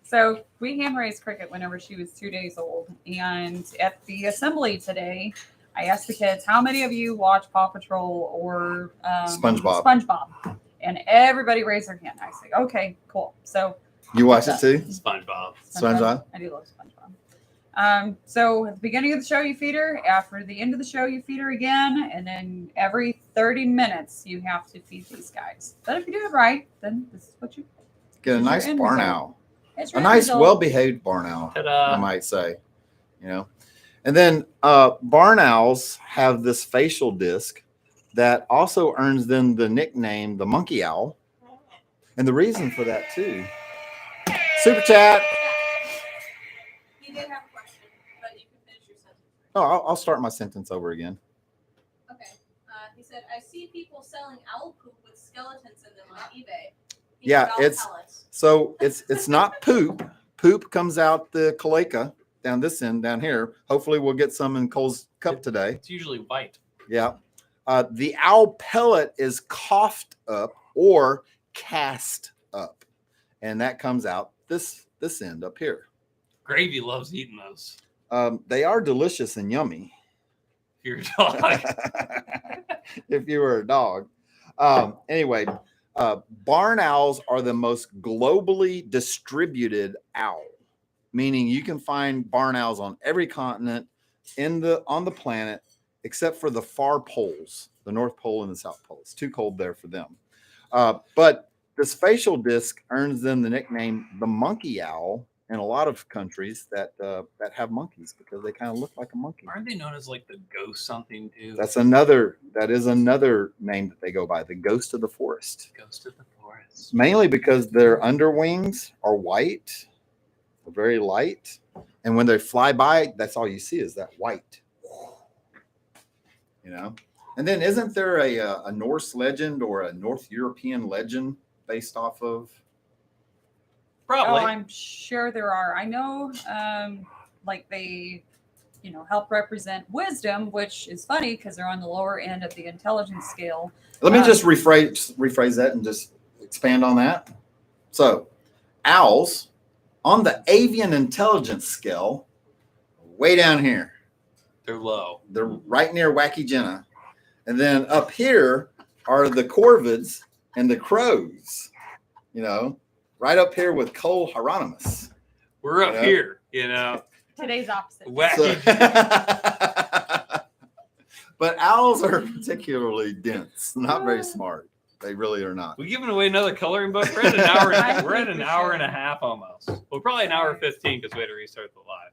So we hand raised Cricket whenever she was 2 days old. And at the assembly today, I asked the kids, how many of you watch Paw Patrol or SpongeBob? And everybody raised their hand. I said, okay, cool. So you watch it too? SpongeBob. I do love SpongeBob. So at the beginning of the show, you feed her. After the end of the show, you feed her again. And then every 30 minutes, you have to feed these guys. But if you do it right, then this is what you get. A nice barn owl. A nice, well-behaved barn owl, Ta-da. I might say. And then barn owls have this facial disc that also earns them the nickname the monkey owl. And the reason for that too. Super chat. You did have a question, but you can finish your sentence. Oh, I'll start my sentence over again. Okay. He said, I see people selling owl poop with skeletons in them on eBay. Yeah, it's not poop. Poop comes out the cloaca down this end, down here. Hopefully we'll get some in Cole's cup today. It's usually white. Yeah. The owl pellet is coughed up or cast up. And that comes out this end up here. Gravy loves eating those. They are delicious and yummy. If you're a dog. If you were a dog. Anyway, barn owls are the most globally distributed owl, meaning you can find barn owls on every continent on the planet, except for the far poles, the North Pole and the South Pole. It's too cold there for them. But this facial disc earns them the nickname the monkey owl in a lot of countries that have monkeys, because they kind of look like a monkey. Aren't they known as like the ghost something too? That is another name that they go by, the ghost of the forest. Ghost of the forest. Mainly because their underwings are white, very light, and when they fly by, that's all you see is that white. And then isn't there a Norse legend or a North European legend based off of? Probably. Oh, I'm sure there are. I know, like they, help represent wisdom, which is funny because they're on the lower end of the intelligence scale. Let me just rephrase that and just expand on that. So, owls on the avian intelligence scale, way down here. They're low. They're right near Wacky Jenna. And then up here are the corvids and the crows, right up here with Cole Hieronymus. We're up here, Today's opposite. Wacky. But owls are particularly dense, not very smart. They really are not. We giving away another coloring book? We're at an hour. We're at an hour and a half almost. Well, probably an hour 15 because we had to restart the live.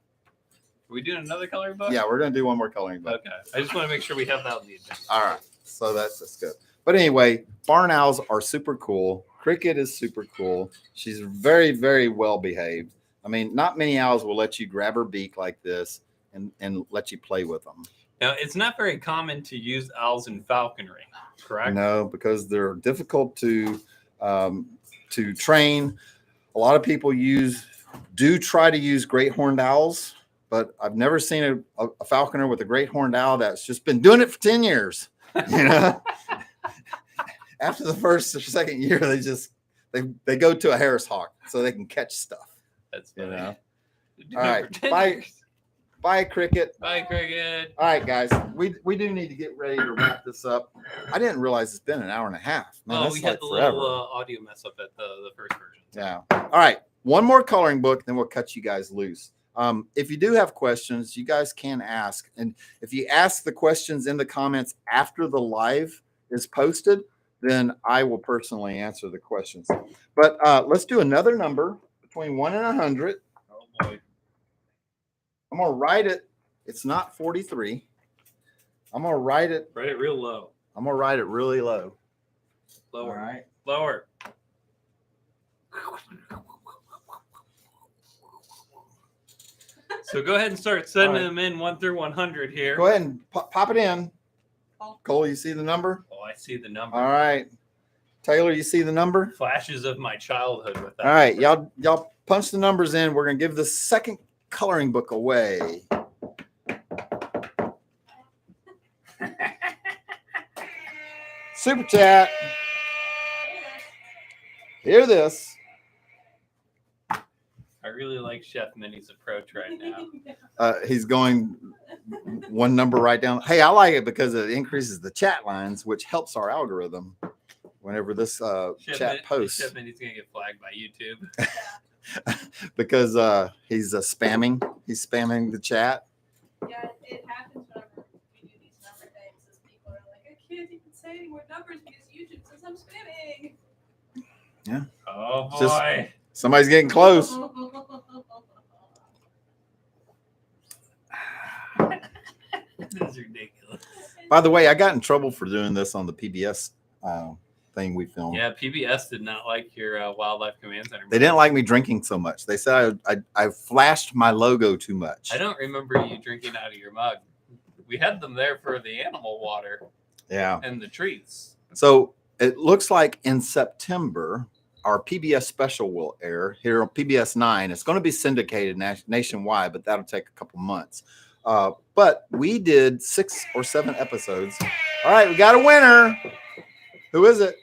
Are we doing another coloring book? Yeah, we're going to do one more coloring book. Okay. I just want to make sure we have that on the agenda. All right. So that's good. But anyway, barn owls are super cool. Cricket is super cool. She's very, very well behaved. I mean, not many owls will let you grab her beak like this and let you play with them. Now, it's not very common to use owls in falconry, correct? No, because they're difficult to train. A lot of people do try to use great horned owls, but I've never seen a falconer with a great horned owl that's just been doing it for 10 years. After the first or second year, they go to a Harris hawk so they can catch stuff. That's funny. All right, Bye, Cricket. Bye, Cricket. All right, guys. We do need to get ready to wrap this up. I didn't realize it's been an hour and a half. Man, Oh, that's we like had the forever. little audio mess up at the first version. Yeah. All right. One more coloring book, then we'll cut you guys loose. If you do have questions, you guys can ask. And if you ask the questions in the comments after the live is posted, then I will personally answer the questions. But let's do another number between 1 and 100. Oh, boy. I'm going to write it. It's not 43. I'm going to write it. Write it real low. I'm going to write it really low. Lower. All right. Lower. So go ahead and start sending them in 1 through 100 here. Go ahead and pop it in. Cole, you see the number? Oh, I see the number. All right. Taylor, you see the number? Flashes of my childhood with that. All right. Y'all punch the numbers in. We're going to give the second coloring book away. Super chat. Hear this. I really like Chef Minnie's approach right now. He's going one number right down. Hey, I like it because it increases the chat lines, which helps our algorithm whenever this chat posts. Chef Minnie's going to get flagged by YouTube. Because he's spamming. He's spamming the chat. Yeah, it happens whenever we do these number things. Is people are like, I can't even say any more numbers because YouTube says I'm spamming. Yeah. Oh, boy. Just- Somebody's getting close. This is ridiculous. By the way, I got in trouble for doing this on the PBS thing we filmed. Yeah, PBS did not like your Wildlife Command Center. They didn't like me drinking so much. They said I flashed my logo too much. I don't remember you drinking out of your mug. We had them there for the animal water Yeah. and the treats. So it looks like in September, our PBS special will air here on PBS 9. It's going to be syndicated nationwide, but that'll take a couple months. But we did 6 or 7 episodes. All right, we got a winner. Who is it?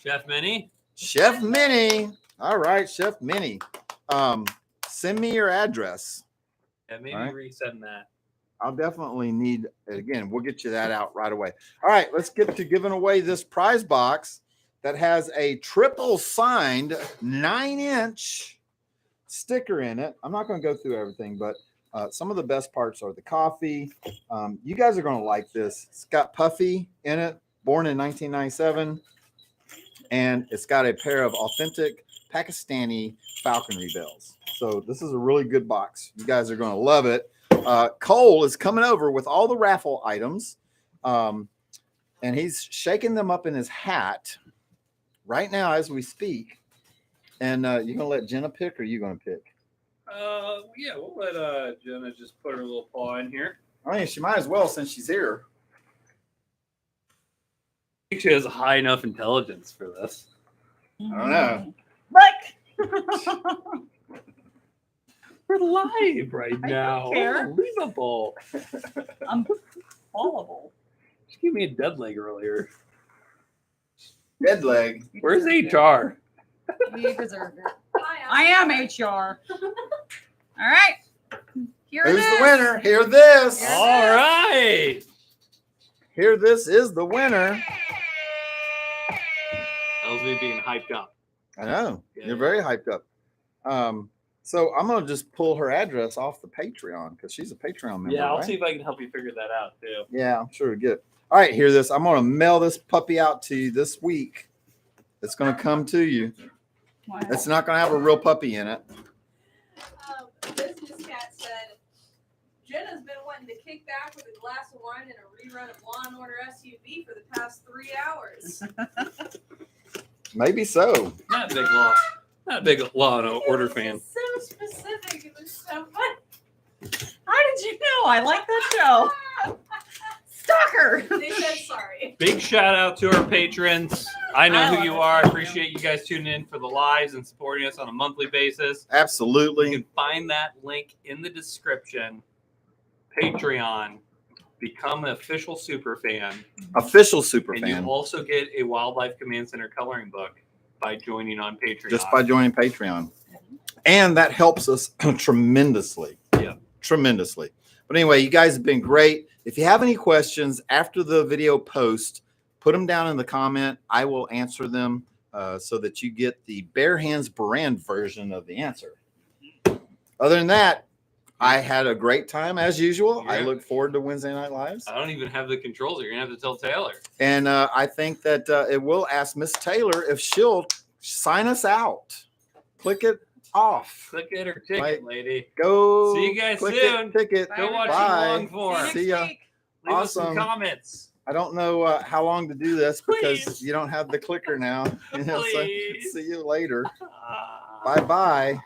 Chef Minnie? Chef Minnie. All right, Chef Minnie. Send me your address. Yeah, maybe All right. resend that. I'll definitely need it again. We'll get you that out right away. All right, let's get to giving away this prize box that has a triple signed 9-inch sticker in it. I'm not going to go through everything, but some of the best parts are the coffee. You guys are going to like this. It's got Puffy in it, born in 1997, and it's got a pair of authentic Pakistani falconry bells. So this is a really good box. You guys are going to love it. Cole is coming over with all the raffle items, and he's shaking them up in his hat right now as we speak. And you're going to let Jenna pick, or are you going to pick? Yeah, we'll let Jenna just put her little paw in here. I mean, she might as well since she's here. I think she has a high enough intelligence for this. I don't know. Look. We're live right I now. don't care. Unbelievable. I'm fallible. She gave me a dead leg earlier. Dead leg. Where's HR? You deserve it. Hi, I am HR. All right. Here it Who's is. the winner? Hear this. Here it All right. Here this is the winner. That was me being hyped up. I know. Yeah. You're very hyped up. So I'm going to just pull her address off the Patreon because she's a Patreon member. Yeah, I'll right? see if I can help you figure that out too. Yeah, I'm sure we get it. All right, hear this. I'm going to mail this puppy out to you this week. It's going to come to you. Wow. It's not going to have a real puppy in it. Business Cat said, Jenna's been wanting to kick back with a glass of wine and a rerun of Law and Order SUV for the past 3 hours. Maybe so. Not a big law. Not a big Law and Order fan. So specific. It was so funny. How did you know? I like that show. Stalker. They said sorry. Big shout out to our patrons. I know who you are. I appreciate you guys tuning in for the lives and supporting us on a monthly basis. You Absolutely. can find that link in the description. Patreon. Become an official super fan. Official super And fan. you also get a Wildlife Command Center coloring book by joining on Patreon. Just by joining Patreon. And that helps us tremendously. Yeah. tremendously. But anyway, you guys have been great. If you have any questions after the video post, put them down in the comment. I will answer them so that you get the bare hands Beran version of the answer. Other than that, I had a great time as usual. I look forward to Wednesday Night Lives. I don't even have the controls. You're gonna have to tell Taylor. And I think that it will ask Miss Taylor if she'll sign us out. Click it off. Click it or ticket, Right. lady. Go. See you guys click soon. It, ticket. Go watch Bye. Long Form. See ya. week. Leave us some Awesome. comments. I don't know how long to do this because Please. you don't have the clicker now. So Please. see you later. Bye bye.